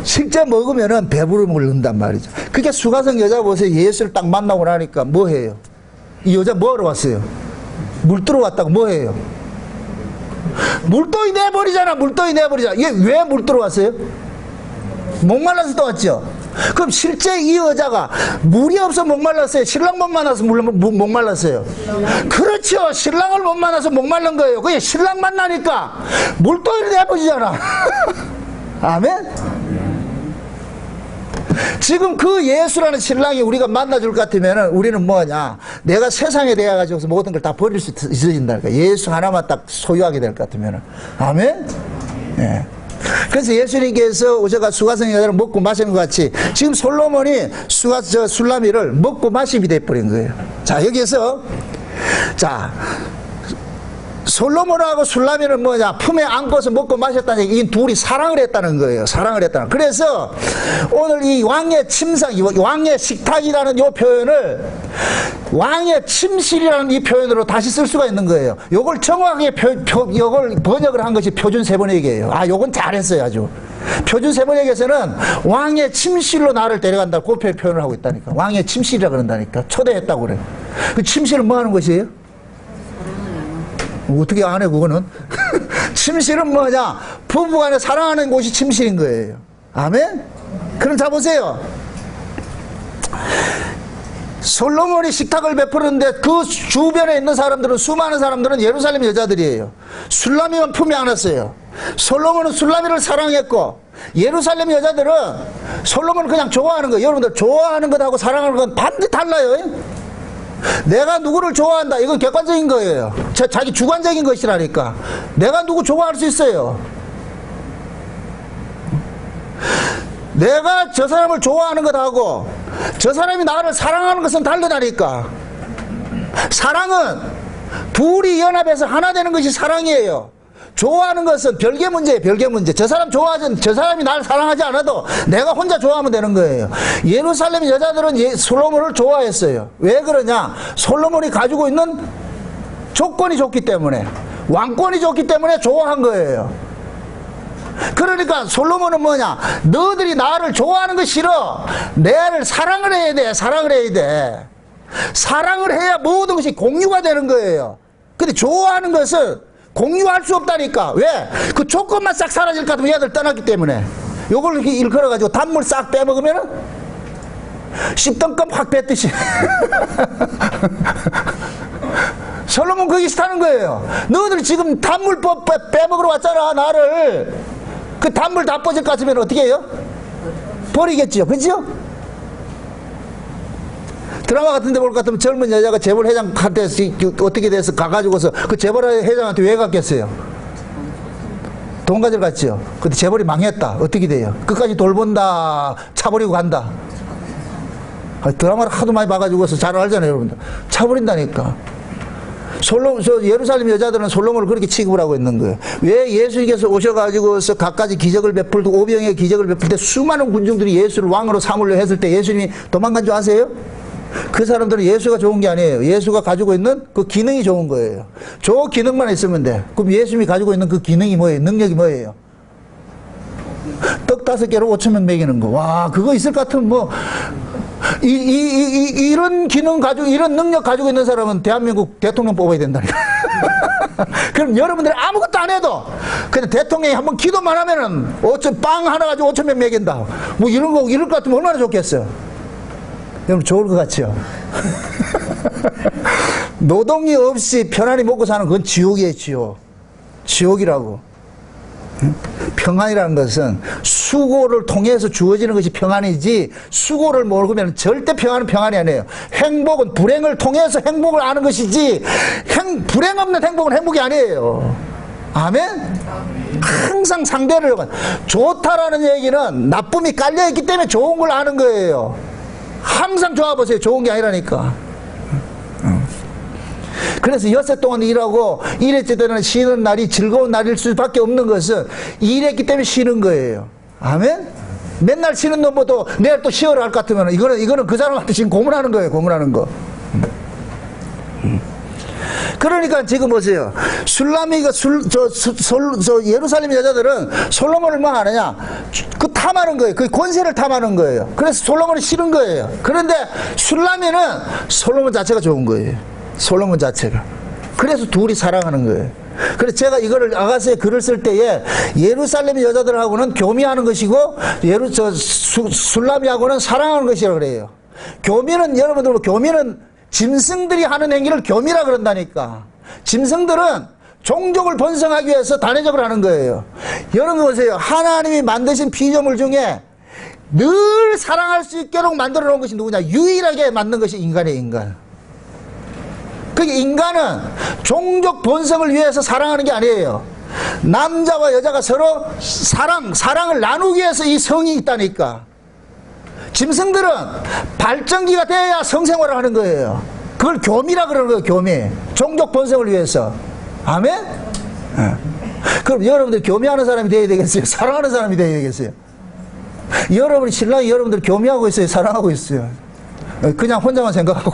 실제 먹으면은 배부름을 넣는단 말이죠. 그게 수가성 여자 보세요. 예수를 딱 만나고 나니까 뭐 해요? 이 여자 뭐 하러 왔어요? 물 들어왔다고 뭐 해요? 물동이 내버리잖아. 물동이 내버리잖아. 얘 왜 물 들어왔어요? 목말라서 또 왔죠. 그럼 실제 이 여자가 물이 없어 목말랐어요? 신랑 못 만나서 목말랐어요? 그렇죠. 신랑을 못 만나서 목말른 거예요. 그게 신랑 만나니까 물동이 내버리잖아. 아멘? 지금 그 예수라는 신랑이 우리가 만나줄 것 같으면 우리는 뭐냐, 내가 세상에 대해 가지고서 모든 걸 다 버릴 수 있어진다니까. 예수 하나만 딱 소유하게 될 것 같으면. 아멘? 예. 그래서 예수님께서 오셔가 수가성 여자를 먹고 마시는 것 같이 지금 솔로몬이 술라미를 먹고 마시게 돼버린 거예요. 자, 여기에서 솔로몬하고 술라미는 뭐냐, 품에 안고서 먹고 마셨다는 얘기. 이 둘이 사랑을 했다는 거예요. 사랑을 했다는. 그래서 오늘 이 왕의 침상, 왕의 식탁이라는 이 표현을 왕의 침실이라는 이 표현으로 다시 쓸 수가 있는 거예요. 요걸 정확하게 요걸 번역을 한 것이 표준 세번역이에요. 요건 잘했어요. 아주. 표준 세번역에서는 왕의 침실로 나를 데려간다. 그 표현을 하고 있다니까. 왕의 침실이라 그런다니까. 초대했다고 그래요. 그 침실은 뭐 하는 것이에요? 어떻게 안 해, 그거는? 침실은 뭐냐? 부부간에 사랑하는 곳이 침실인 거예요. 아멘? 그럼 자, 보세요. 솔로몬이 식탁을 베풀었는데 그 주변에 있는 사람들은, 수많은 사람들은 예루살렘 여자들이에요. 술라미만 품에 안았어요. 솔로몬은 술라미를 사랑했고, 예루살렘 여자들은 솔로몬을 그냥 좋아하는 거예요. 여러분들, 좋아하는 것하고 사랑하는 건 반드시 달라요. 내가 누구를 좋아한다, 이건 객관적인 거예요. 자기 주관적인 것이라니까. 내가 누구 좋아할 수 있어요. 내가 저 사람을 좋아하는 것하고 저 사람이 나를 사랑하는 것은 다르다니까. 사랑은 둘이 연합해서 하나 되는 것이 사랑이에요. 좋아하는 것은 별개 문제예요. 별개 문제. 저 사람 좋아하지, 저 사람이 나를 사랑하지 않아도 내가 혼자 좋아하면 되는 거예요. 예루살렘 여자들은 솔로몬을 좋아했어요. 왜 그러냐? 솔로몬이 가지고 있는 조건이 좋기 때문에, 왕권이 좋기 때문에 좋아한 거예요. 그러니까 솔로몬은 뭐냐? 너희들이 나를 좋아하는 거 싫어. 내를 사랑을 해야 돼. 사랑을 해야 돼. 사랑을 해야 모든 것이 공유가 되는 거예요. 근데 좋아하는 것은 공유할 수 없다니까. 왜? 그 조건만 싹 사라질 것 같으면 얘들 떠났기 때문에. 요걸 이렇게 일컬어가지고 단물 싹 빼먹으면은 씹던 껌 확 뺐듯이. 솔로몬 거기 스타는 거예요. 너희들 지금 단물 빼먹으러 왔잖아, 나를. 그 단물 다 뻗을 것 같으면 어떻게 해요? 버리겠죠. 그죠? 드라마 같은 데 볼 것 같으면 젊은 여자가 재벌 회장한테 어떻게 돼서 가가지고서 그 재벌 회장한테 왜 갔겠어요? 돈 가지러 갔죠. 근데 재벌이 망했다. 어떻게 돼요? 끝까지 돌본다. 차버리고 간다. 드라마를 하도 많이 봐가지고서 잘 알잖아요, 여러분들. 차버린다니까. 예루살렘 여자들은 솔로몬을 그렇게 취급을 하고 있는 거예요. 왜 예수님께서 오셔가지고서 갖가지 기적을 베풀고 오병의 기적을 베풀 때 수많은 군중들이 예수를 왕으로 삼으려 했을 때 예수님이 도망간 줄 아세요? 그 사람들은 예수가 좋은 게 아니에요. 예수가 가지고 있는 그 기능이 좋은 거예요. 저 기능만 있으면 돼. 그럼 예수님이 가지고 있는 그 기능이 뭐예요? 능력이 뭐예요? 떡 5개로 5,000명 먹이는 거. 와, 그거 있을 것 같으면 뭐 이런 기능 가지고, 이런 능력 가지고 있는 사람은 대한민국 대통령 뽑아야 된다니까. 그럼 여러분들이 아무것도 안 해도 그냥 대통령이 한번 기도만 하면은 빵 하나 가지고 5,000명 먹인다. 뭐 이런 거, 이럴 것 같으면 얼마나 좋겠어요. 여러분 좋을 것 같죠? 노동이 없이 편안히 먹고 사는 건 지옥이에요, 지옥. 지옥이라고. 평안이라는 것은 수고를 통해서 주어지는 것이 평안이지, 수고를 모르면 절대 평안은 평안이 아니에요. 행복은 불행을 통해서 행복을 아는 것이지, 불행 없는 행복은 행복이 아니에요. 아멘? 항상 상대를, 좋다라는 얘기는 나쁨이 깔려있기 때문에 좋은 걸 아는 거예요. 항상 좋아보세요. 좋은 게 아니라니까. 그래서 엿새 동안 일하고 일했을 때는 쉬는 날이 즐거운 날일 수밖에 없는 것은 일했기 때문에 쉬는 거예요. 아멘? 맨날 쉬는 놈보다 내일 또 쉬어라 할 것 같으면 이거는 그 사람한테 지금 고문하는 거예요. 고문하는 거. 그러니까 지금 보세요. 술라미가 예루살렘 여자들은 솔로몬을 뭐 하느냐? 그 탐하는 거예요. 그 권세를 탐하는 거예요. 그래서 솔로몬이 싫은 거예요. 그런데 술라미는 솔로몬 자체가 좋은 거예요. 솔로몬 자체가. 그래서 둘이 사랑하는 거예요. 그래서 제가 이거를 아가서에 글을 쓸 때에 예루살렘 여자들하고는 교미하는 것이고 술라미하고는 사랑하는 것이라고 그래요. 교미는, 여러분들, 교미는 짐승들이 하는 행위를 교미라 그런다니까. 짐승들은 종족을 번성하기 위해서 단회적으로 하는 거예요. 여러분 보세요. 하나님이 만드신 피조물 중에 늘 사랑할 수 있도록 만들어 놓은 것이 누구냐? 유일하게 만든 것이 인간이에요, 인간. 그게 인간은 종족 번성을 위해서 사랑하는 게 아니에요. 남자와 여자가 서로 사랑을 나누기 위해서 이 성이 있다니까. 짐승들은 발전기가 돼야 성생활을 하는 거예요. 그걸 교미라 그러는 거예요, 교미. 종족 번성을 위해서. 아멘? 네. 그럼 여러분들 교미하는 사람이 돼야 되겠어요? 사랑하는 사람이 돼야 되겠어요? 여러분이, 신랑이 여러분들 교미하고 있어요? 사랑하고 있어요? 그냥 혼자만 생각하고.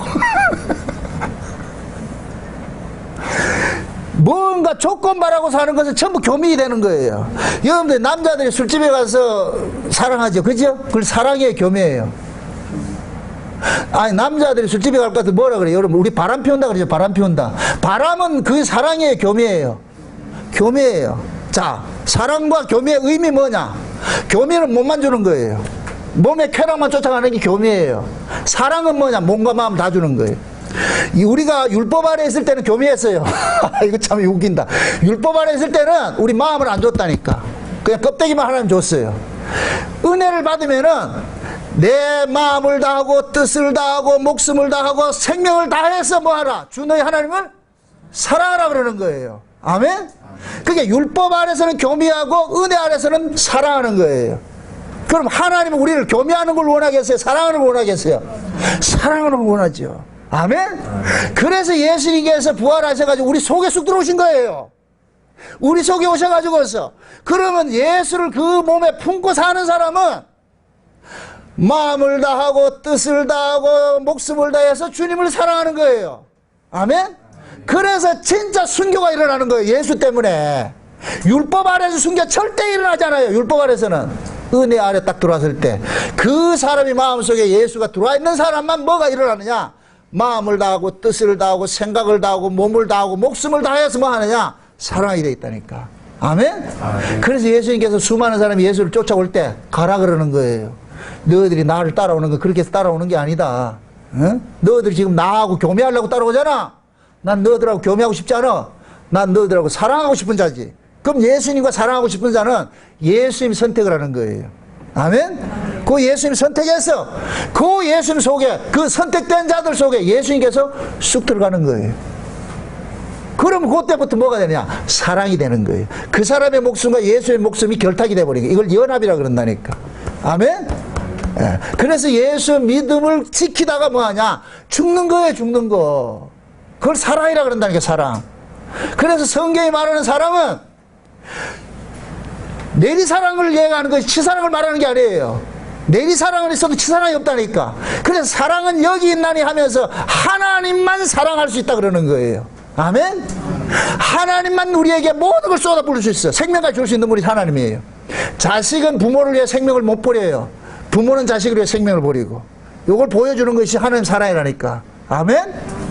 뭔가 조건 바라고 사는 것은 전부 교미이 되는 거예요. 여러분들 남자들이 술집에 가서 사랑하죠. 그죠? 그걸 사랑이에요, 교미예요? 아니, 남자들이 술집에 갈 것 같으면 뭐라 그래요? 여러분, 우리 바람 피운다 그러죠. 바람 피운다. 바람은 그 사랑이에요, 교미예요? 교미예요. 자, 사랑과 교미의 의미 뭐냐? 교미는 몸만 주는 거예요. 몸의 쾌락만 쫓아가는 게 교미예요. 사랑은 뭐냐? 몸과 마음 다 주는 거예요. 우리가 율법 아래 있을 때는 교미했어요. 이거 참 웃긴다. 율법 아래 있을 때는 우리 마음을 안 줬다니까. 그냥 껍데기만 하나님 줬어요. 은혜를 받으면은 내 마음을 다하고 뜻을 다하고 목숨을 다하고 생명을 다해서 뭐하라? 주 너희 하나님을 사랑하라 그러는 거예요. 아멘? 그게 율법 아래서는 교미하고 은혜 아래서는 사랑하는 거예요. 그럼 하나님은 우리를 교미하는 걸 원하겠어요? 사랑하는 걸 원하겠어요? 사랑하는 걸 원하죠. 아멘? 그래서 예수님께서 부활하셔가지고 우리 속에 쑥 들어오신 거예요. 우리 속에 오셔가지고서. 그러면 예수를 그 몸에 품고 사는 사람은 마음을 다하고 뜻을 다하고 목숨을 다해서 주님을 사랑하는 거예요. 아멘? 그래서 진짜 순교가 일어나는 거예요. 예수 때문에. 율법 아래에서 순교 절대 일어나잖아요. 율법 아래에서는. 은혜 아래 딱 들어왔을 때 그 사람이 마음속에 예수가 들어와 있는 사람만 뭐가 일어나느냐? 마음을 다하고 뜻을 다하고 생각을 다하고 몸을 다하고 목숨을 다해서 뭐 하느냐? 사랑이 돼 있다니까. 아멘? 그래서 예수님께서 수많은 사람이 예수를 쫓아올 때 가라 그러는 거예요. 너희들이 나를 따라오는 거 그렇게 해서 따라오는 게 아니다. 응? 너희들이 지금 나하고 교매하려고 따라오잖아. 난 너희들하고 교매하고 싶지 않아. 난 너희들하고 사랑하고 싶은 자지. 그럼 예수님과 사랑하고 싶은 자는 예수님이 선택을 하는 거예요. 아멘? 그 예수님 선택해서 그 예수님 속에 그 선택된 자들 속에 예수님께서 쑥 들어가는 거예요. 그럼 그때부터 뭐가 되냐? 사랑이 되는 거예요. 그 사람의 목숨과 예수의 목숨이 결탁이 돼버리는 거예요. 이걸 연합이라 그런다니까. 아멘? 예. 그래서 예수 믿음을 지키다가 뭐하냐? 죽는 거예요. 죽는 거. 그걸 사랑이라 그런다니까. 사랑. 그래서 성경이 말하는 사랑은 내리사랑을 얘기하는 것이 치사랑을 말하는 게 아니에요. 내리사랑은 있어도 치사랑이 없다니까. 그래서 사랑은 여기 있나니 하면서 하나님만 사랑할 수 있다 그러는 거예요. 아멘? 하나님만 우리에게 모든 걸 쏟아 부을 수 있어. 생명까지 줄 수 있는 분이 하나님이에요. 자식은 부모를 위해 생명을 못 버려요. 부모는 자식을 위해 생명을 버리고. 이걸 보여주는 것이 하나님 사랑이라니까. 아멘?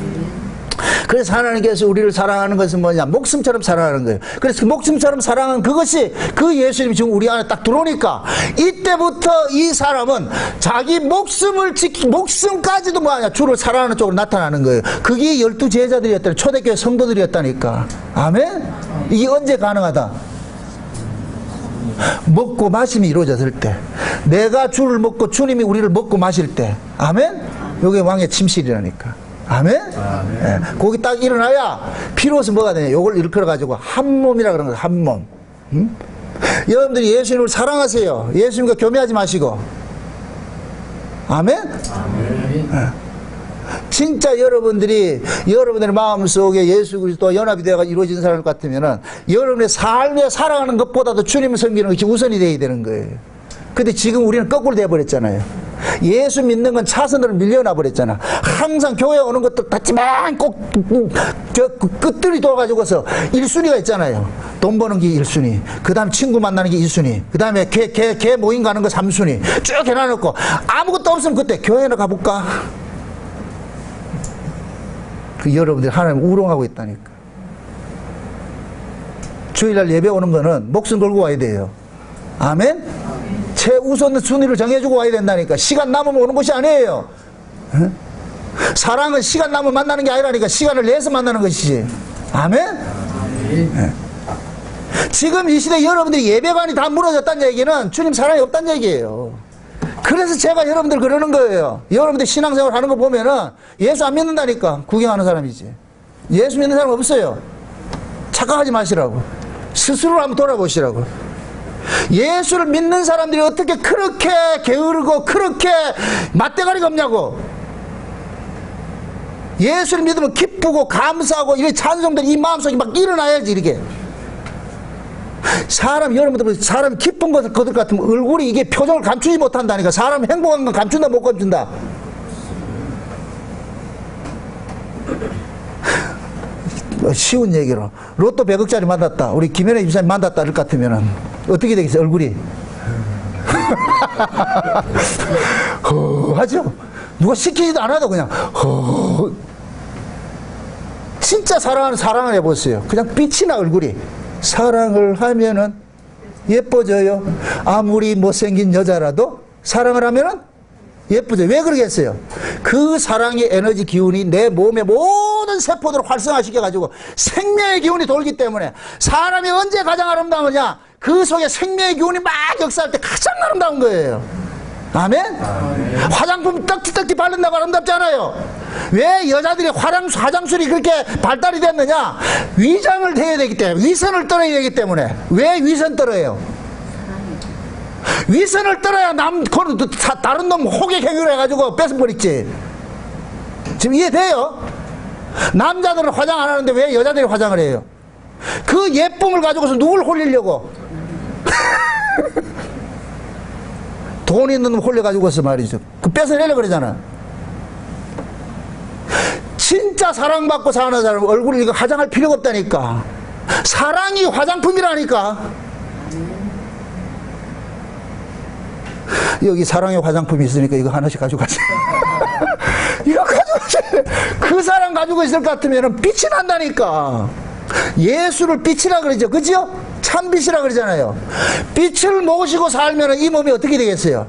그래서 하나님께서 우리를 사랑하는 것은 뭐냐? 목숨처럼 사랑하는 거예요. 그래서 그 목숨처럼 사랑한 그것이 그 예수님이 지금 우리 안에 딱 들어오니까 이때부터 이 사람은 자기 목숨을 목숨까지도 뭐하냐? 주를 사랑하는 쪽으로 나타나는 거예요. 그게 12 제자들이었다니, 초대교회 성도들이었다니까. 아멘? 이게 언제 가능하다? 먹고 마심이 이루어졌을 때, 내가 주를 먹고 주님이 우리를 먹고 마실 때. 아멘? 이게 왕의 침실이라니까. 아멘? 예, 거기 딱 일어나야 피로서 뭐가 되냐? 요걸 일컬어가지고 한 몸이라 그러는 거예요. 한 몸. 여러분들이 예수님을 사랑하세요. 예수님과 교매하지 마시고. 아멘? 예. 진짜 여러분들의 마음속에 예수 그리스도와 연합이 되어가 이루어진 사람 같으면은 여러분의 삶에 살아가는 것보다도 주님을 섬기는 것이 우선이 되어야 되는 거예요. 근데 지금 우리는 거꾸로 되어버렸잖아요. 예수 믿는 건 차선으로 밀려나 버렸잖아. 항상 교회 오는 것도 같지만 꼭 끝들이 돌아가지고서 1순위가 있잖아요. 돈 버는 게 1순위, 그 다음에 친구 만나는 게 2순위, 그 다음에 개 모임 가는 거 3순위 쭉 해놔놓고 아무것도 없으면 그때 교회나 가볼까? 그 여러분들이 하나님 우롱하고 있다니까. 주일날 예배 오는 거는 목숨 걸고 와야 돼요. 아멘? 최우선 순위를 정해주고 와야 된다니까. 시간 남으면 오는 것이 아니에요. 에? 사랑은 시간 남으면 만나는 게 아니라니까. 시간을 내서 만나는 것이지. 아멘? 에. 지금 이 시대 여러분들이 예배관이 다 무너졌다는 얘기는 주님 사랑이 없다는 얘기예요. 그래서 제가 여러분들 그러는 거예요. 여러분들 신앙생활 하는 거 보면은 예수 안 믿는다니까. 구경하는 사람이지. 예수 믿는 사람 없어요. 착각하지 마시라고. 스스로를 한번 돌아보시라고. 예수를 믿는 사람들이 어떻게 그렇게 게으르고 그렇게 맞대가리가 없냐고. 예수를 믿으면 기쁘고 감사하고 이렇게 찬송들이 이 마음속에 막 일어나야지. 이렇게 여러분들 사람 기쁜 것을 거들 같으면 얼굴이 이게 표정을 감추지 못한다니까. 사람 행복한 건 감춘다 못 감춘다. 쉬운 얘기로 로또 100억짜리 만났다, 우리 김현애 집사님 만났다 할 것 같으면은 어떻게 되겠어요? 얼굴이 하죠. 누가 시키지도 않아도 그냥 진짜 사랑을 해보세요. 그냥 빛이 나. 얼굴이 사랑을 하면은 예뻐져요. 아무리 못생긴 여자라도 사랑을 하면은 예쁘죠. 왜 그러겠어요? 그 사랑의 에너지 기운이 내 몸의 모든 세포들을 활성화시켜가지고 생명의 기운이 돌기 때문에 사람이 언제 가장 아름다우냐? 그 속에 생명의 기운이 막 역사할 때 가장 아름다운 거예요. 아멘? 화장품 떡지떡지 바른다고 아름답지 않아요? 왜 여자들이 화장술이 그렇게 발달이 됐느냐? 위장을 해야 되기 때문에, 위선을 떨어야 되기 때문에. 왜 위선 떨어요? 위선을 떨어야 다른 놈 호객행위를 해가지고 뺏어버렸지. 지금 이해돼요? 남자들은 화장 안 하는데 왜 여자들이 화장을 해요? 그 예쁨을 가지고서 누굴 홀리려고? 돈 있는 놈 홀려가지고서 말이죠. 그 뺏어내려고 그러잖아. 진짜 사랑받고 사는 사람 얼굴을 이거 화장할 필요가 없다니까. 사랑이 화장품이라니까. 여기 사랑의 화장품이 있으니까 이거 하나씩 가져가세요. 이거 가져가세요. 그 사람 가지고 있을 것 같으면 빛이 난다니까. 예수를 빛이라 그러죠. 그죠? 참빛이라 그러잖아요. 빛을 모시고 살면 이 몸이 어떻게 되겠어요?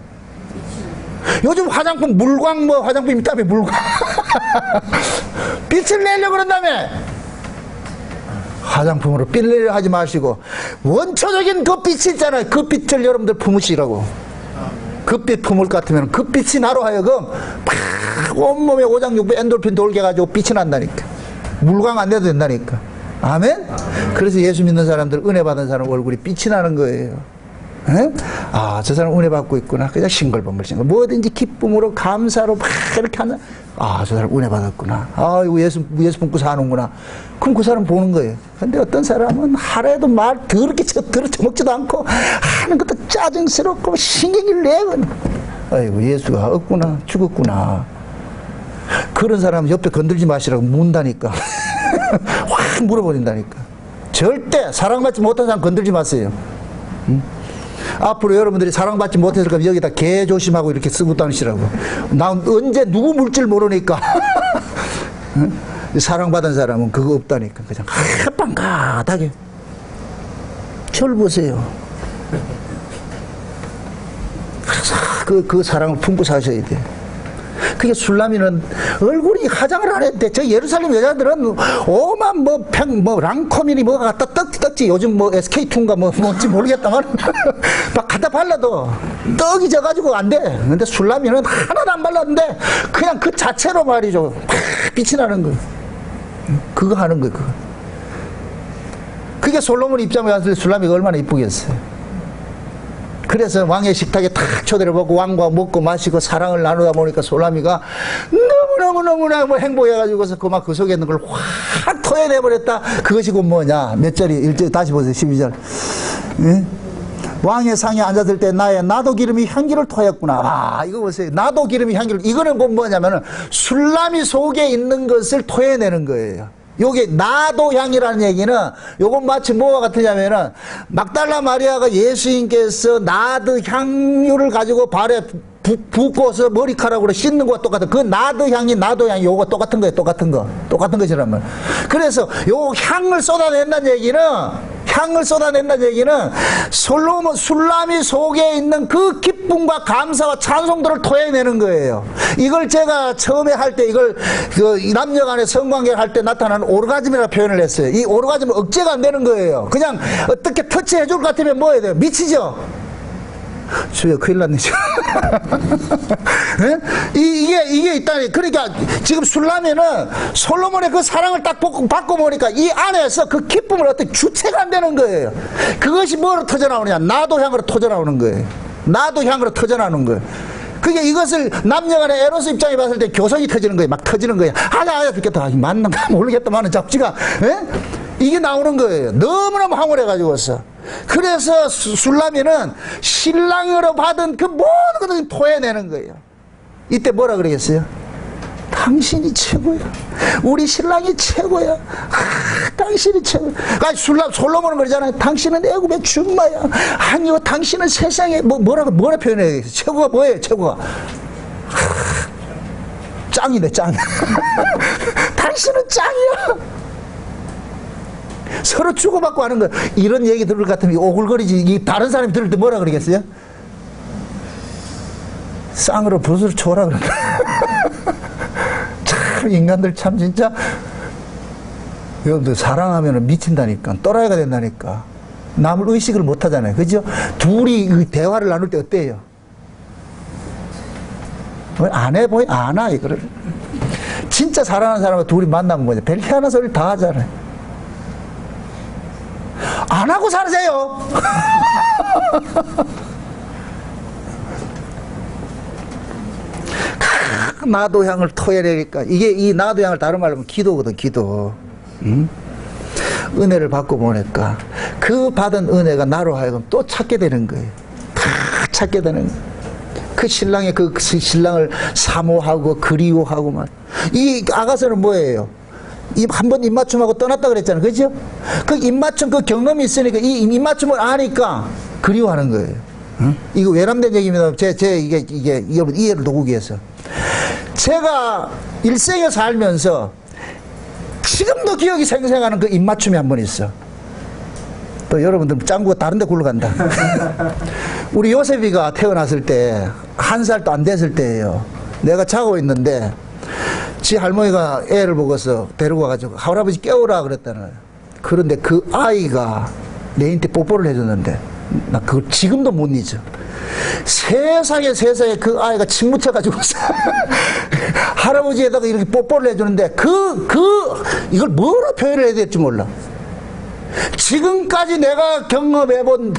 요즘 화장품 물광 뭐 화장품 있다며 물광. 빛을 내려고 그런다며. 화장품으로 빛 내려 하지 마시고 원초적인 그 빛이 있잖아요. 그 빛을 여러분들 품으시라고. 그 빛 품을 것 같으면 그 빛이 나로 하여금 팍 온몸에 오장육부 엔돌핀 돌게 가지고 빛이 난다니까. 물광 안 내도 된다니까. 아멘? 그래서 예수 믿는 사람들, 은혜 받은 사람 얼굴이 빛이 나는 거예요. 에? 아, 저 사람 은혜 받고 있구나. 그냥 싱글벙글싱글. 뭐든지 기쁨으로, 감사로 막 이렇게 하나. 아, 저 사람 은혜 받았구나. 아, 이거 예수 품고 사는구나. 그럼 그 사람 보는 거예요. 근데 어떤 사람은 하루에도 말 더럽게 들어쳐먹지도 않고, 하는 것도 짜증스럽고, 신경을 내고. 아이고, 예수가 없구나. 죽었구나. 그런 사람 옆에 건들지 마시라고 문다니까. 확 물어버린다니까. 절대 사랑받지 못한 사람 건들지 마세요. 응? 앞으로 여러분들이 사랑받지 못했을 거면 여기다 개 조심하고 이렇게 쓰고 다니시라고. 나 언제 누구 물질 모르니까. 응? 사랑받은 사람은 그거 없다니까. 그냥 빵긋하게. 저를 보세요. 그 사랑을 품고 사셔야 돼. 그게 술라미는 얼굴이 화장을 안 했대. 저 예루살렘 여자들은 오만 랑코미니 뭐가 갖다 떡지. 요즘 뭐 SK2인가 뭔지 모르겠다만 막 갖다 발라도 떡이 져가지고 안 돼. 근데 술라미는 하나도 안 발랐는데 그냥 그 자체로 말이죠. 빛이 나는 거예요. 그거 하는 거예요. 그거. 그게 솔로몬 입장에 왔을 때 술라미가 얼마나 이쁘겠어요. 그래서 왕의 식탁에 탁 초대를 받고 왕과 먹고 마시고 사랑을 나누다 보니까 솔라미가 너무너무 행복해가지고서 그 속에 있는 걸 확 토해내버렸다. 그것이 곧 뭐냐. 몇 절이 1절 다시 보세요. 12절. 예? 왕의 상에 앉았을 때 나도 기름이 향기를 토했구나. 아, 이거 보세요. 나도 기름이 향기를. 이거는 곧 뭐냐면은 술라미 속에 있는 것을 토해내는 거예요. 요게 나도 향이라는 얘기는 요건 마치 뭐와 같으냐면은 막달라 마리아가 예수님께서 나도 향유를 가지고 발에 붓고서 머리카락으로 씻는 거와 똑같은 그 나도 향이 요거 똑같은 거예요. 똑같은 것이라면. 그래서 요 향을 쏟아낸다는 얘기는 솔로몬 술라미 속에 있는 그 기쁨과 감사와 찬송들을 토해내는 거예요. 이걸 제가 처음에 할 때 이걸 남녀 간의 성관계를 할 때 나타나는 오르가즘이라고 표현을 했어요. 이 오르가즘은 억제가 안 되는 거예요. 그냥 어떻게 터치해 줄 것 같으면 뭐 해야 돼요? 미치죠? 주여 큰일 났네. 이게 있다니. 그러니까 지금 술라미는 솔로몬의 그 사랑을 딱 받고 보니까 이 안에서 그 기쁨을 어떻게 주체가 안 되는 거예요. 그것이 뭐로 터져나오느냐. 나도 향으로 터져나오는 거예요. 나도 향으로 터져나오는 거예요. 그게 이것을 남녀간의 에로스 입장에 봤을 때 교성이 터지는 거예요. 막 터지는 거예요. 하자 죽겠다. 맞는가 모르겠다마는 잡지가 이게 나오는 거예요. 너무너무 황홀해가지고서. 그래서 술라미는 신랑으로 받은 그 모든 것을 토해내는 거예요. 이때 뭐라 그러겠어요? 당신이 최고야. 우리 신랑이 최고야. 아, 당신이 최고야. 솔로몬은 그러잖아요. 당신은 애굽의 준마야. 아니요, 당신은 세상에 뭐라 표현해야겠어요? 최고가 뭐예요? 최고가 짱이네, 짱. 당신은 짱이야. 서로 주고받고 하는 거. 이런 얘기 들을 것 같으면 오글거리지. 다른 사람이 들을 때 뭐라 그러겠어요? 쌍으로 붓을 쳐라 그런다. 참 인간들 참 진짜. 여러분들 사랑하면 미친다니까. 또라이가 된다니까. 남을 의식을 못 하잖아요. 그죠? 둘이 대화를 나눌 때 어때요? 안 해보여? 안 하, 이거를. 진짜 사랑하는 사람과 둘이 만나면 뭐냐. 별 희한한 소리를 다 하잖아요. 안 하고 살으세요. 나도 향을 토해내니까 이게 이 나도 향을 다른 말로 하면 기도거든. 기도. 은혜를 받고 보니까 그 받은 은혜가 나로 하여금 또 찾게 되는 거예요. 다 찾게 되는 거예요. 그 신랑의 그 신랑을 사모하고 그리워하고 막. 이 아가서는 뭐예요? 한번 입맞춤하고 떠났다 그랬잖아요. 그죠? 그 입맞춤 그 경험이 있으니까 이 입맞춤을 아니까 그리워하는 거예요. 응? 이거 외람된 얘기입니다. 이게 여러분 이해를 도우기 위해서. 제가 일생에 살면서 지금도 기억이 생생하는 그 입맞춤이 한 번 있어. 또 여러분들 짱구가 다른 데 굴러간다. 우리 요셉이가 태어났을 때 1살도 안 됐을 때예요. 내가 자고 있는데 지 할머니가 애를 먹어서 데리고 와가지고 할아버지 깨우라 그랬다는 거예요. 그런데 그 아이가 내한테 뽀뽀를 해줬는데 나 그걸 지금도 못 잊어. 세상에 그 아이가 침 묻혀가지고 할아버지에다가 이렇게 뽀뽀를 해주는데 이걸 뭐라 표현을 해야 될지 몰라. 지금까지 내가 경험해본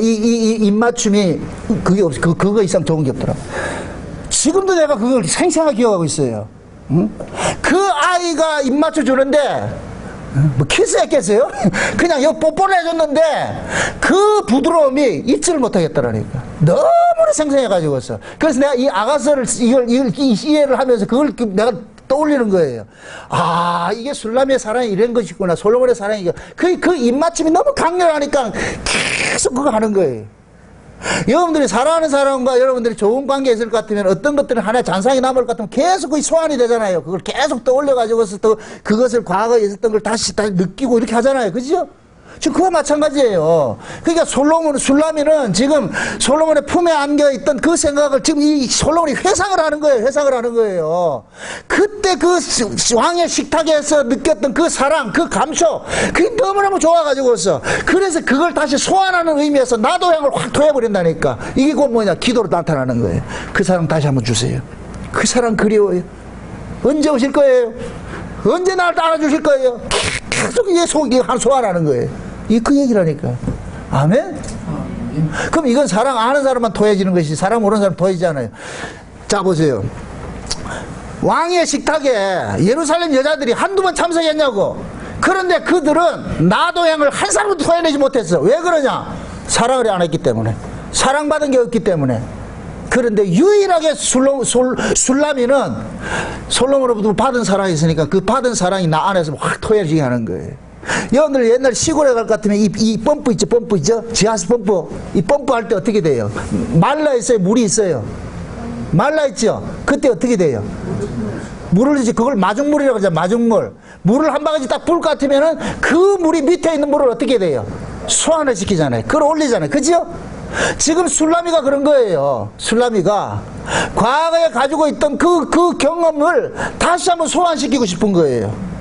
이 입맞춤이 그게 없어. 그거 이상 좋은 게 없더라. 지금도 내가 그걸 생생하게 기억하고 있어요. 응? 그 아이가 입맞춰 주는데 뭐 키스했겠어요? 그냥 여기 뽀뽀를 해줬는데 그 부드러움이 잊지를 못하겠더라니까. 너무나 생생해가지고서. 그래서 내가 이 아가서를 이걸 이해를 하면서 그걸 내가 떠올리는 거예요. 아, 이게 술람의 사랑이 이런 것이구나. 솔로몬의 사랑이 그 입맞춤이 너무 강렬하니까 계속 그거 하는 거예요. 여러분들이 사랑하는 사람과 여러분들이 좋은 관계에 있을 것 같으면 어떤 것들은 하나의 잔상이 남을 것 같으면 계속 그 소환이 되잖아요. 그걸 계속 떠올려가지고서 또 그것을 과거에 있었던 걸 다시 느끼고 이렇게 하잖아요. 그죠? 지금 그와 마찬가지예요. 그러니까 술라미는 지금 솔로몬의 품에 안겨있던 그 생각을 지금 이 솔로몬이 회상을 하는 거예요. 회상을 하는 거예요. 그때 그 왕의 식탁에서 느꼈던 그 사랑, 그 감소, 그게 너무너무 좋아가지고서 그래서 그걸 다시 소환하는 의미에서 나도 향을 확 토해버린다니까. 이게 곧 뭐냐? 기도로 나타나는 거예요. 그 사랑 다시 한번 주세요. 그 사랑 그리워요. 언제 오실 거예요? 언제 날 따라주실 거예요? 계속 이게 소환하는 거예요. 이 그 얘기라니까. 아멘? 그럼 이건 사랑 아는 사람만 토해지는 것이지 사랑 모르는 사람 토해지지 않아요. 자 보세요. 왕의 식탁에 예루살렘 여자들이 한두 번 참석했냐고. 그런데 그들은 나도양을 한 사람도 토해내지 못했어. 왜 그러냐? 사랑을 안 했기 때문에. 사랑받은 게 없기 때문에. 그런데 유일하게 술라미는 솔로몬으로부터 받은 사랑이 있으니까 그 받은 사랑이 나 안에서 확 토해지게 하는 거예요. 여러분들 옛날 시골에 갈 것 같으면 이 펌프 있죠? 펌프 있죠? 지하수 펌프. 이 펌프 할 때 어떻게 돼요? 말라 있어요? 물이 있어요? 말라 있죠? 그때 어떻게 돼요? 물을 이제 그걸 마중물이라고 하잖아요. 마중물. 물을 한 바가지 딱 부을 것 같으면은 그 물이 밑에 있는 물을 어떻게 돼요? 소환을 시키잖아요. 그걸 올리잖아요. 그죠? 지금 술라미가 그런 거예요. 술라미가 과거에 가지고 있던 그 경험을 다시 한번 소환시키고 싶은 거예요.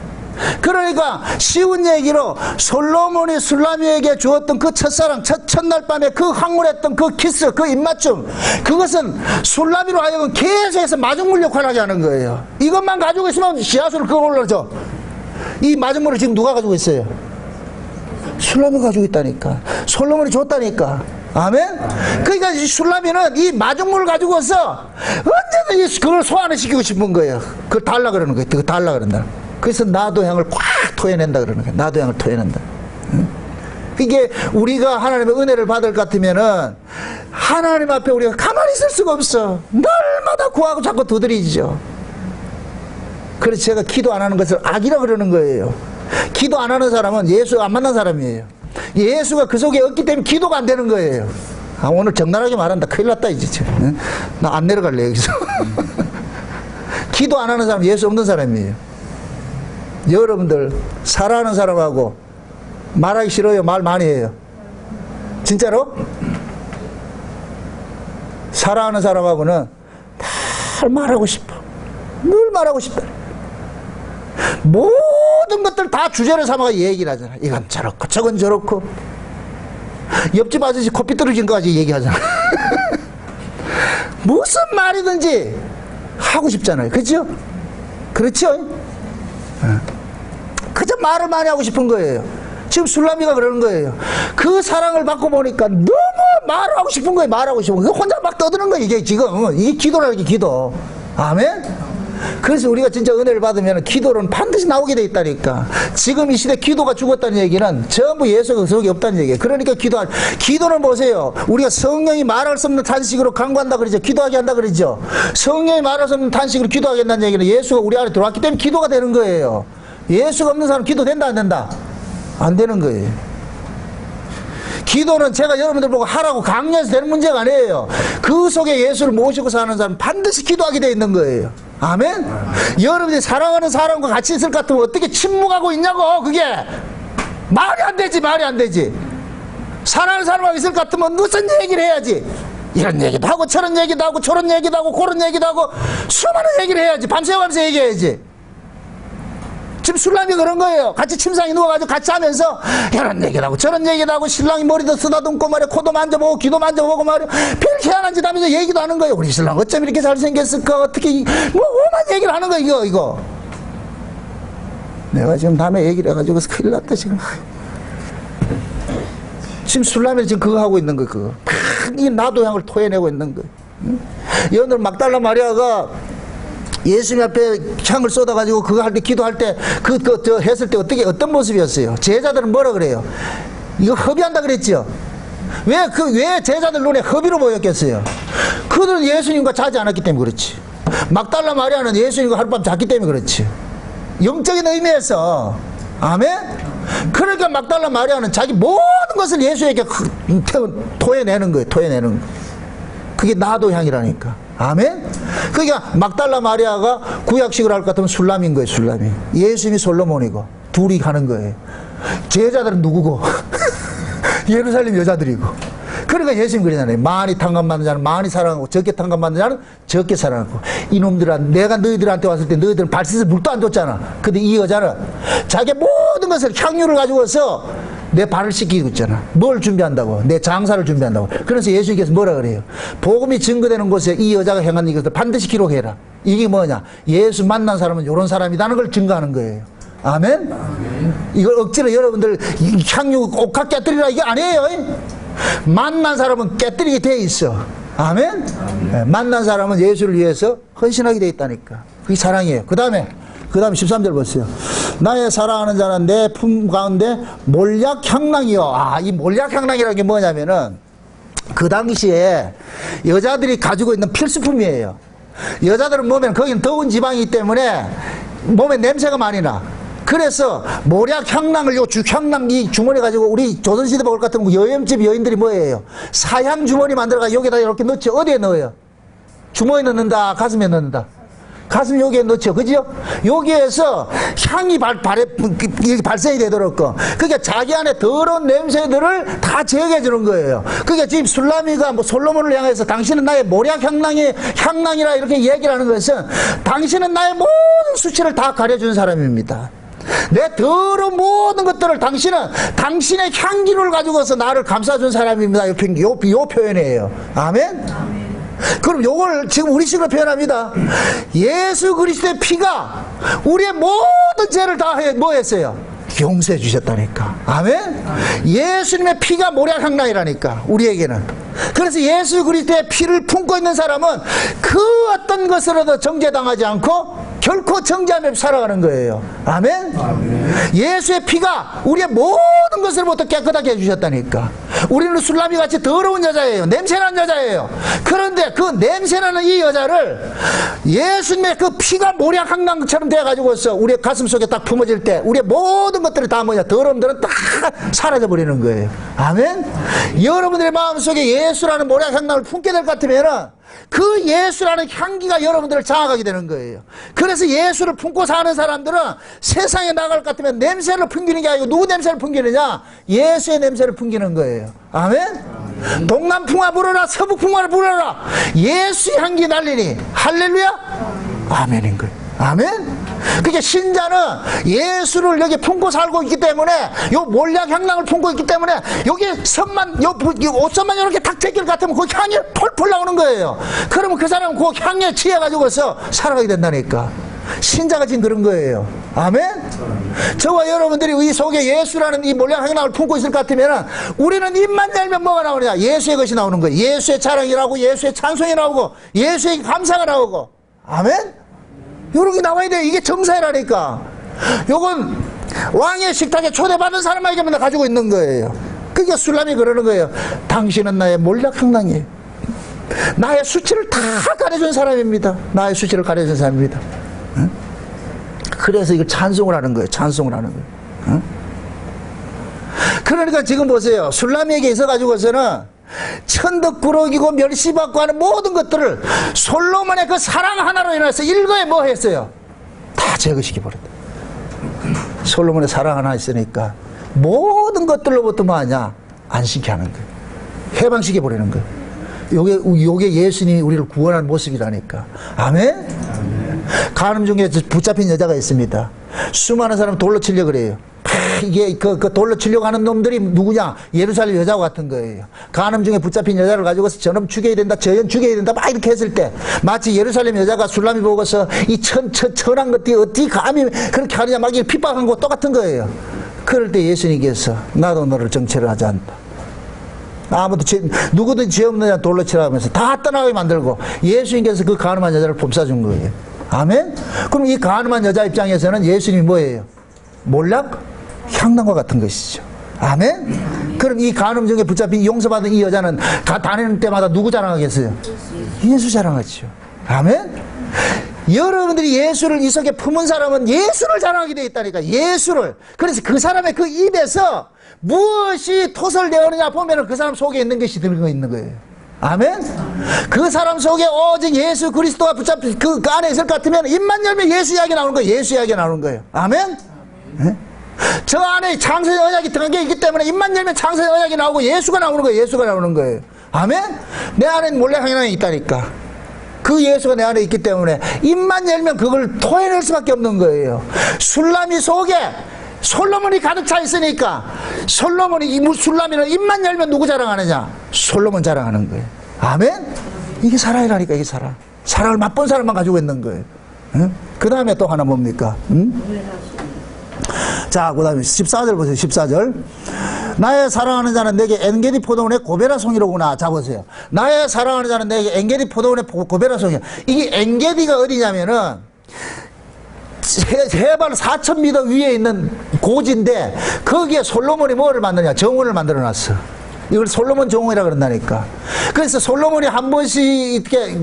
그러니까 쉬운 얘기로 솔로몬이 술라미에게 주었던 그 첫사랑, 첫날 밤에 그 황홀했던 그 키스, 그 입맞춤, 그것은 술라미로 하여금 계속해서 마중물 역할을 하게 하는 거예요. 이것만 가지고 있으면 지하수를 그거 올라줘. 이 마중물을 지금 누가 가지고 있어요? 술라미가 가지고 있다니까. 솔로몬이 줬다니까. 아멘? 그러니까 술라미는 이 마중물을 가지고서 언제든지 그걸 소환을 시키고 싶은 거예요. 그걸 달라 그러는 거예요. 그걸 달라 그런다. 그래서 나도 향을 꽉 토해낸다 그러는 거예요. 나도 향을 토해낸다. 이게 우리가 하나님의 은혜를 받을 것 같으면은 하나님 앞에 우리가 가만히 있을 수가 없어. 날마다 구하고 자꾸 두드리죠. 그래서 제가 기도 안 하는 것을 악이라 그러는 거예요. 기도 안 하는 사람은 예수 안 만난 사람이에요. 예수가 그 속에 없기 때문에 기도가 안 되는 거예요. 아, 오늘 적나라하게 말한다. 큰일 났다 이제. 나 안 내려갈래 여기서. 기도 안 하는 사람 예수 없는 사람이에요. 여러분들 사랑하는 사람하고 말하기 싫어요? 말 많이 해요? 진짜로? 사랑하는 사람하고는 다 말하고 싶어. 늘 말하고 싶다. 모든 것들 다 주제를 삼아서 얘기를 하잖아. 이건 저렇고 저건 저렇고. 옆집 아저씨 코피 떨어진 거까지 얘기하잖아. 무슨 말이든지 하고 싶잖아요. 그렇죠? 그렇죠? 그저 말을 많이 하고 싶은 거예요. 지금 술라미가 그러는 거예요. 그 사랑을 받고 보니까 너무 말을 하고 싶은 거예요. 말하고 싶은 거예요. 혼자 막 떠드는 거예요. 이게 지금 이게 기도라는 게 기도. 아멘? 그래서 우리가 진짜 은혜를 받으면 기도는 반드시 나오게 돼 있다니까. 지금 이 시대 기도가 죽었다는 얘기는 전부 예수가 속에 없다는 얘기예요. 그러니까 기도는 보세요. 우리가 성령이 말할 수 없는 탄식으로 간구한다 그러죠. 기도하게 한다 그러죠. 성령이 말할 수 없는 탄식으로 기도하게 한다는 얘기는 예수가 우리 안에 들어왔기 때문에 기도가 되는 거예요. 예수가 없는 사람 기도 된다 안 된다? 안 되는 거예요. 기도는 제가 여러분들 보고 하라고 강요해서 되는 문제가 아니에요. 그 속에 예수를 모시고 사는 사람은 반드시 기도하게 되어 있는 거예요. 아멘? 여러분들이 사랑하는 사람과 같이 있을 것 같으면 어떻게 침묵하고 있냐고. 그게 말이 안 되지. 말이 안 되지. 사랑하는 사람하고 있을 것 같으면 무슨 얘기를 해야지. 이런 얘기도 하고 저런 얘기도 하고 저런 얘기도 하고 그런 얘기도 하고 수많은 얘기를 해야지. 밤새가면서 얘기해야지. 지금 술람이 그런 거예요. 같이 침상에 누워가지고 같이 하면서 이런 얘기도 하고 저런 얘기도 하고 신랑이 머리도 쓰다듬고 말이야. 코도 만져보고 귀도 만져보고 말이야. 별 희한한 짓 하면서 얘기도 하는 거예요. 우리 신랑 어쩜 이렇게 잘생겼을까. 어떻게 뭐 오만 얘기를 하는 거예요. 이거 내가 지금 다음에 얘기를 해가지고 큰일 났다 지금. 지금 술람이 지금 그거 하고 있는 거예요. 그거 이 나도향을 토해내고 있는 거예요. 여러분들 막달라 마리아가 예수님 앞에 향을 쏟아가지고 그거 할 때 기도할 때 저 했을 때 어떤 모습이었어요? 제자들은 뭐라 그래요? 이거 허비한다 그랬죠? 왜 제자들 눈에 허비로 보였겠어요? 그들은 예수님과 자지 않았기 때문에 그렇지. 막달라 마리아는 예수님과 하룻밤 잤기 때문에 그렇지. 영적인 의미에서. 아멘? 그러니까 막달라 마리아는 자기 모든 것을 예수에게 토해내는 거예요. 토해내는 거. 그게 나도향이라니까. 아멘? 그러니까 막달라 마리아가 구약식으로 할 것 같으면 술람인 거예요. 술람이. 예수님이 솔로몬이고 둘이 가는 거예요. 제자들은 누구고 예루살렘 여자들이고. 그러니까 예수님 그러잖아요. 많이 탕감받는 자는 많이 사랑하고 적게 탕감받는 자는 적게 사랑하고. 이놈들아 내가 너희들한테 왔을 때 너희들은 발씻을 물도 안 줬잖아. 근데 이 여자는 자기 모든 것을 향유를 가지고 와서 내 발을 씻기고 있잖아. 뭘 준비한다고? 내 장사를 준비한다고. 그래서 예수님께서 뭐라 그래요? 복음이 증거되는 곳에 이 여자가 행한 이것을 반드시 기록해라. 이게 뭐냐? 예수 만난 사람은 이런 사람이라는 걸 증거하는 거예요. 아멘? 이걸 억지로 여러분들 향유 옥합 깨뜨리라 이게 아니에요. 만난 사람은 깨뜨리게 돼 있어. 아멘? 네, 만난 사람은 예수를 위해서 헌신하게 돼 있다니까. 그게 사랑이에요. 그 다음에 13절 보세요. 나의 사랑하는 자는 내 품 가운데 몰약 향랑이요. 이 몰약 향랑이라는 게 뭐냐면은 그 당시에 여자들이 가지고 있는 필수품이에요. 여자들은 몸에는 거기는 더운 지방이기 때문에 몸에 냄새가 많이 나. 그래서 몰약 향랑을 향랑 이 주머니 가지고 우리 조선시대 볼 것 같으면 여염집 여인들이 뭐예요? 사향 주머니 만들어가 여기다 이렇게 넣죠. 어디에 넣어요? 주머니에 넣는다, 가슴에 넣는다. 가슴 여기에 넣죠. 그죠? 여기에서 향이 발생이 되도록. 그러니까 자기 안에 더러운 냄새들을 다 제거해 주는 거예요. 그러니까 지금 술라미가 뭐 솔로몬을 향해서 당신은 나의 몰약 향랑이라 이렇게 얘기를 하는 것은 당신은 나의 모든 수치를 다 가려준 사람입니다. 내 더러운 모든 것들을 당신은 당신의 향기를 가지고서 나를 감싸준 사람입니다. 요 표현이에요. 아멘? 그럼 요걸 지금 우리식으로 표현합니다. 예수 그리스도의 피가 우리의 모든 죄를 다 뭐 했어요? 용서해 주셨다니까. 아멘? 예수님의 피가 모략향랑이라니까 우리에게는. 그래서 예수 그리스도의 피를 품고 있는 사람은 그 어떤 것으로도 정죄당하지 않고 결코 정죄하며 살아가는 거예요. 아멘? 예수의 피가 우리의 모든 것으로부터 깨끗하게 해주셨다니까. 우리는 술라미 같이 더러운 여자예요. 냄새나는 여자예요. 그런데 그 냄새나는 이 여자를 예수님의 그 피가 모략향랑처럼 돼가지고서 우리의 가슴 속에 딱 품어질 때 우리의 모든 것들이 다 뭐냐? 더러움들은 다 사라져 버리는 거예요. 아멘? 여러분들의 마음속에 예수라는 모략향랑을 품게 될 것 같으면은 그 예수라는 향기가 여러분들을 장악하게 되는 거예요. 그래서 예수를 품고 사는 사람들은 세상에 나갈 것 같으면 냄새를 풍기는 게 아니고 누구 냄새를 풍기느냐? 예수의 냄새를 풍기는 거예요. 아멘? 동남풍화 불어라 서북풍화를 불어라 예수의 향기 날리니 할렐루야? 아멘인 거예요. 아멘? 그러니까 신자는 예수를 여기 품고 살고 있기 때문에 요 몰약 향랑을 품고 있기 때문에 여기 선만 옷선만 이렇게 탁 제낄 것 같으면 그 향이 펄펄 나오는 거예요. 그러면 그 사람은 그 향에 취해가지고서 살아가게 된다니까. 신자가 지금 그런 거예요. 아멘? 저와 여러분들이 이 속에 예수라는 이 몰약 향랑을 품고 있을 것 같으면 우리는 입만 열면 뭐가 나오느냐? 예수의 것이 나오는 거예요. 예수의 자랑이 나오고 예수의 찬송이 나오고 예수의 감사가 나오고. 아멘? 요렇게 나와야 돼요. 이게 정사라니까. 요건 왕의 식탁에 초대받은 사람에게만 가지고 있는 거예요. 그게 술람이 그러는 거예요. 당신은 나의 몰락향낭이에요. 나의 수치를 다 가려준 사람입니다. 나의 수치를 가려준 사람입니다. 응? 그래서 이걸 찬송을 하는 거예요. 찬송을 하는 거예요. 응? 그러니까 지금 보세요. 술람에게 있어가지고서는 천덕꾸러기고 멸시받고 하는 모든 것들을 솔로몬의 그 사랑 하나로 인해서 일거에 뭐 했어요? 다 제거시켜버렸다. 솔로몬의 사랑 하나 있으니까 모든 것들로부터 뭐 하냐? 안식케 하는 거예요. 해방시켜버리는 거예요. 요게 예수님이 우리를 구원한 모습이라니까. 아멘? 간음 중에 붙잡힌 여자가 있습니다. 수많은 사람 돌로 치려고 그래요. 이게 그 돌로 치려고 하는 놈들이 누구냐? 예루살렘 여자와 같은 거예요. 간음 중에 붙잡힌 여자를 가지고서 저놈 죽여야 된다, 저연 죽여야 된다, 막 이렇게 했을 때 마치 예루살렘 여자가 술람이 보고서 이 천한 것들이 어떻게 감히 그렇게 하느냐 막 이렇게 핍박한 거 똑같은 거예요. 그럴 때 예수님께서 나도 너를 정죄를 하지 않다. 아무도 누구든 죄 없는 자 돌로 치라 하면서 다 떠나게 만들고 예수님께서 그 간음한 여자를 범사준 거예요. 아멘? 그럼 이 간음한 여자 입장에서는 예수님이 뭐예요? 몰락? 향락과 같은 것이죠. 아멘? 그럼 이 간음 중에 붙잡힌 용서받은 이 여자는 다니는 때마다 누구 자랑하겠어요? 예수 자랑하죠. 아멘? 여러분들이 예수를 이 속에 품은 사람은 예수를 자랑하게 되어 있다니까. 예수를. 그래서 그 사람의 그 입에서 무엇이 토설되었느냐 보면 그 사람 속에 있는 것이 들고 있는 거예요. 아멘? 그 사람 속에 오직 예수 그리스도가 붙잡힌 그 안에 있을 것 같으면 입만 열면 예수 이야기 나오는 거예요. 예수 이야기 나오는 거예요. 아멘? 네? 저 안에 창세의 언약이 들어간 게 있기 때문에 입만 열면 창세의 언약이 나오고 예수가 나오는 거예요. 예수가 나오는 거예요. 아멘? 내 안에는 몰래향락이 있다니까. 그 예수가 내 안에 있기 때문에 입만 열면 그걸 토해낼 수밖에 없는 거예요. 술람이 속에 솔로몬이 가득 차 있으니까 술람이는 입만 열면 누구 자랑하느냐? 솔로몬 자랑하는 거예요. 아멘? 이게 사랑이라니까. 이게 사랑. 사랑을 맛본 사람만 가지고 있는 거예요. 응? 그 다음에 또 하나 뭡니까? 응? 자, 그 다음에 14절 보세요. 14절. 나의 사랑하는 자는 내게 엔게디 포도원의 고베라 송이로구나. 자, 보세요. 나의 사랑하는 자는 내게 엔게디 포도원의 고베라 송이. 이게 엔게디가 어디냐면은 해발 4,000m 위에 있는 고지인데 거기에 솔로몬이 뭐를 만드냐? 정원을 만들어 놨어. 이걸 솔로몬 정원이라 그런다니까. 그래서 솔로몬이 한 번씩 이렇게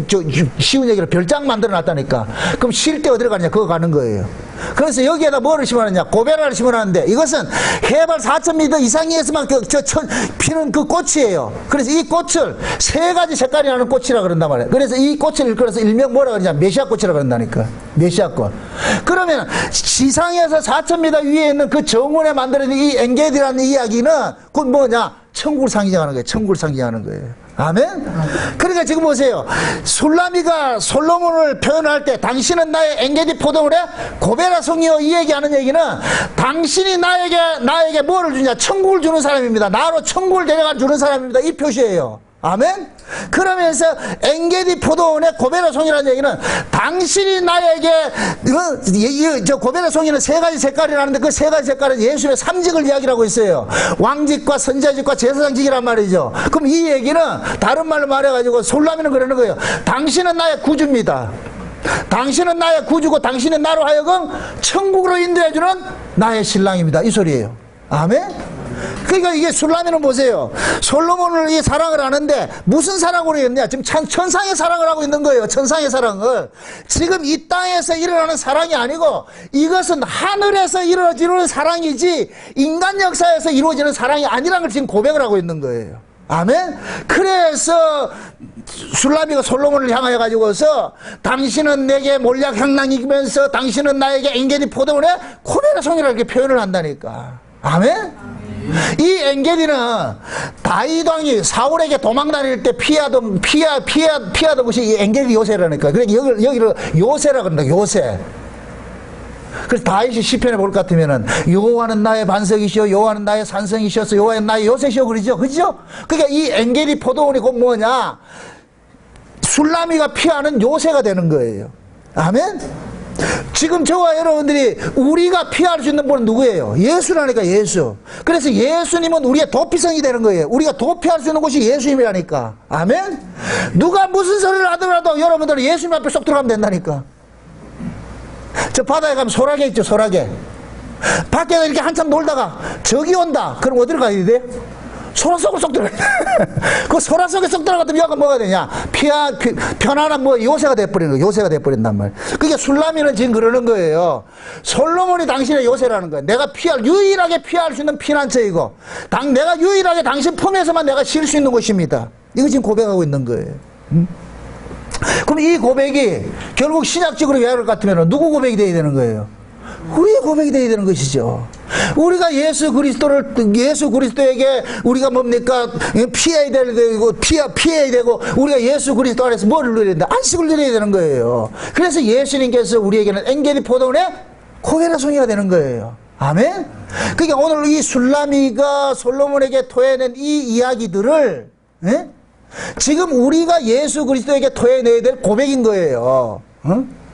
쉬운 얘기로 별장 만들어 놨다니까. 그럼 쉴 때 어디로 가느냐? 그거 가는 거예요. 그래서 여기에다 뭐를 심어놨냐? 고베라를 심어놨는데 이것은 해발 4,000m 이상에서만 피는 그 꽃이에요. 그래서 이 꽃을 세 가지 색깔이 나는 꽃이라 그런단 말이에요. 그래서 이 꽃을 일컬어서 일명 뭐라 그러냐? 메시아 꽃이라 그런다니까. 메시아 꽃. 그러면 지상에서 4,000m 위에 있는 그 정원에 만들어진 이 엔게디라는 이야기는 곧 뭐냐? 천국을 상징하는 거예요. 천국을 상징하는 거예요. 아멘? 그러니까 지금 보세요. 술람이가 솔로몬을 표현할 때 당신은 나의 엔게디 포도원의 고베라 송이요 이 얘기하는 얘기는 당신이 나에게 뭐를 주냐? 천국을 주는 사람입니다. 나로 천국을 데려가 주는 사람입니다. 이 표시예요. 아멘? 그러면서 엔게디 포도원의 고베라 송이라는 얘기는 당신이 나에게 저 고베라 송이는 세 가지 색깔이라는데 그 세 가지 색깔은 예수의 삼직을 이야기하고 있어요. 왕직과 선자직과 제사장직이란 말이죠. 그럼 이 얘기는 다른 말로 말해가지고 솔람이는 그러는 거예요. 당신은 나의 구주입니다. 당신은 나의 구주고 당신은 나로 하여금 천국으로 인도해주는 나의 신랑입니다. 이 소리예요. 아멘? 그러니까 이게 술람이는 보세요. 솔로몬을 이 사랑을 하는데 무슨 사랑으로 했냐? 지금 천상의 사랑을 하고 있는 거예요. 천상의 사랑을. 지금 이 땅에서 일어나는 사랑이 아니고 이것은 하늘에서 이루어지는 사랑이지 인간 역사에서 이루어지는 사랑이 아니라는 걸 지금 고백을 하고 있는 거예요. 아멘? 그래서 술람이가 솔로몬을 향하여 가지고서 당신은 내게 몰약 향락이면서 당신은 나에게 엔게디 포도원의 고베라 송이라고 이렇게 표현을 한다니까. 아멘? 이 엔게디는 다윗 왕이 사울에게 도망 다닐 때 피하던 것이 이 엔게디 요새라니까. 그러니까 여기를 요새라 그런다. 요새. 그래서 다윗이 시편에 볼 것 같으면은 여호와는 나의 반석이시오, 여호와는 나의 산성이시오서 여호와는 나의 요새시오 그러죠. 그죠? 그러니까 이 엔게디 포도원이 곧 뭐냐? 술람이가 피하는 요새가 되는 거예요. 아멘? 지금 저와 여러분들이 우리가 피할 수 있는 분은 누구예요? 예수라니까. 예수. 그래서 예수님은 우리의 도피성이 되는 거예요. 우리가 도피할 수 있는 곳이 예수님이라니까. 아멘? 누가 무슨 소리를 하더라도 여러분들은 예수님 앞에 쏙 들어가면 된다니까. 저 바다에 가면 소라게 있죠, 소라게. 밖에서 이렇게 한참 놀다가 저기 온다. 그럼 어디로 가야 돼? 소라 속으로 쏙 들어가야 돼. 그 소라 속에 쏙 들어갔더니 여가 뭐가 되냐? 편안한 뭐 요새가 돼버리는 거예요. 요새가 돼버린단 말이에요. 그게 술라미는 지금 그러는 거예요. 솔로몬이 당신의 요새라는 거예요. 내가 유일하게 피할 수 있는 피난처이고, 내가 유일하게 당신 품에서만 내가 쉴 수 있는 곳입니다. 이거 지금 고백하고 있는 거예요. 그럼 이 고백이 결국 신약적으로 이해할 것 같으면 누구 고백이 돼야 되는 거예요? 우리의 고백이 돼야 되는 것이죠. 우리가 예수 그리스도에게 우리가 뭡니까? 피해야 되고, 피해야 되고, 우리가 예수 그리스도 안에서 뭐를 누려야 된다? 안식을 누려야 되는 거예요. 그래서 예수님께서 우리에게는 엔게디 포도원의 고베라송이가 되는 거예요. 아멘? 그러니까 오늘 이 술라미가 솔로몬에게 토해낸 이 이야기들을, 지금 우리가 예수 그리스도에게 토해내야 될 고백인 거예요.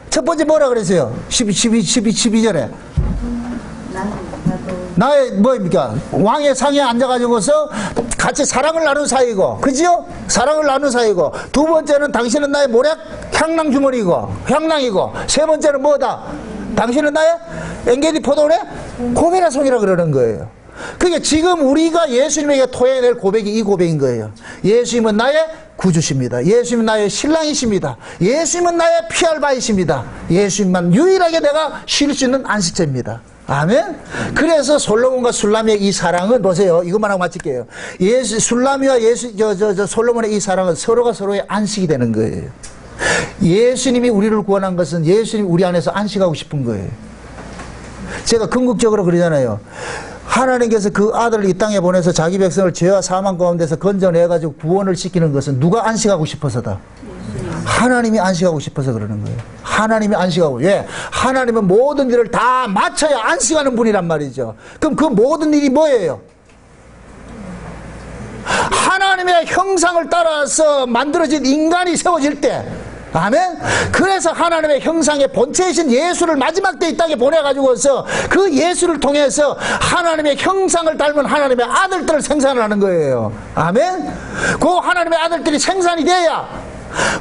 첫 번째 뭐라 그랬어요? 12절에. 나의 뭐입니까? 왕의 상에 앉아가지고서 같이 사랑을 나눈 사이고, 그죠? 사랑을 나눈 사이고, 두 번째는 당신은 나의 모략 향낭 주머니고, 향낭이고, 세 번째는 뭐다? 당신은 나의 엔게디 포도원의 고베라송이라 그러는 거예요. 그게 지금 우리가 예수님에게 토해낼 고백이 이 고백인 거예요. 예수님은 나의 구주십니다. 예수님은 나의 신랑이십니다. 예수님은 나의 피할 바이십니다. 예수님만 유일하게 내가 쉴 수 있는 안식처입니다. 아멘? 그래서 솔로몬과 술라미의 이 사랑은 보세요. 이것만 하고 마칠게요. 술라미와 솔로몬의 이 사랑은 서로가 서로의 안식이 되는 거예요. 예수님이 우리를 구원한 것은 예수님이 우리 안에서 안식하고 싶은 거예요. 제가 궁극적으로 그러잖아요. 하나님께서 그 아들을 이 땅에 보내서 자기 백성을 죄와 사망 가운데서 건져내가지고 구원을 시키는 것은 누가 안식하고 싶어서다? 하나님이 안식하고 싶어서 그러는 거예요. 하나님이 안식하고. 왜? 하나님은 모든 일을 다 마쳐야 안식하는 분이란 말이죠. 그럼 그 모든 일이 뭐예요? 하나님의 형상을 따라서 만들어진 인간이 세워질 때, 아멘? 그래서 하나님의 형상의 본체이신 예수를 마지막 때 이 땅에 보내가지고서 그 예수를 통해서 하나님의 형상을 닮은 하나님의 아들들을 생산하는 거예요. 아멘? 그 하나님의 아들들이 생산이 돼야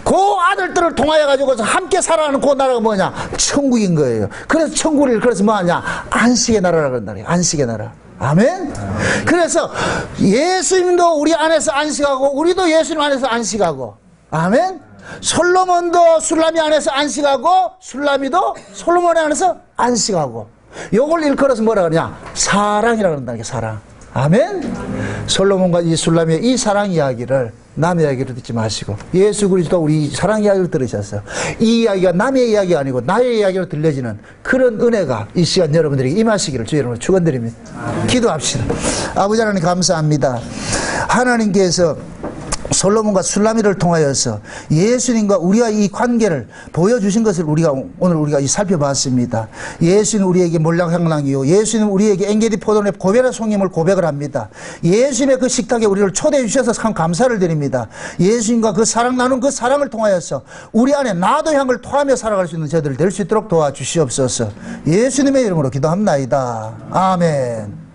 그 아들들을 통하여 가지고서 함께 살아가는 그 나라가 뭐냐? 천국인 거예요. 그래서 천국을 그래서 뭐하냐? 안식의 나라라고 그런다. 안식의 나라. 아멘? 그래서 예수님도 우리 안에서 안식하고 우리도 예수님 안에서 안식하고, 아멘? 솔로몬도 술라미 안에서 안식하고 술라미도 솔로몬 안에서 안식하고, 요걸 일컬어서 뭐라 그러냐? 사랑이라고 그런다. 사랑. 아멘? 솔로몬과 이 술라미의 이 사랑 이야기를 남의 이야기를 듣지 마시고 예수 그리스도 우리 사랑 이야기를 들으셨어요. 이 이야기가 남의 이야기가 아니고 나의 이야기로 들려지는 그런 은혜가 이 시간 여러분들에게 임하시기를 주의 이름으로 축원드립니다. 기도합시다. 아버지 하나님 감사합니다. 하나님께서 솔로몬과 술라미를 통하여서 예수님과 우리와 이 관계를 보여주신 것을 오늘 우리가 살펴봤습니다. 예수는 우리에게 몰락향랑이요, 예수는 우리에게 엔게디 포도원의 고베라송임을 고백을 합니다. 예수님의 그 식탁에 우리를 초대해 주셔서 참 감사를 드립니다. 예수님과 그 사랑 나눈 그 사랑을 통하여서 우리 안에 나도 향을 토하며 살아갈 수 있는 저들 될 수 있도록 도와주시옵소서. 예수님의 이름으로 기도합나이다. 아멘.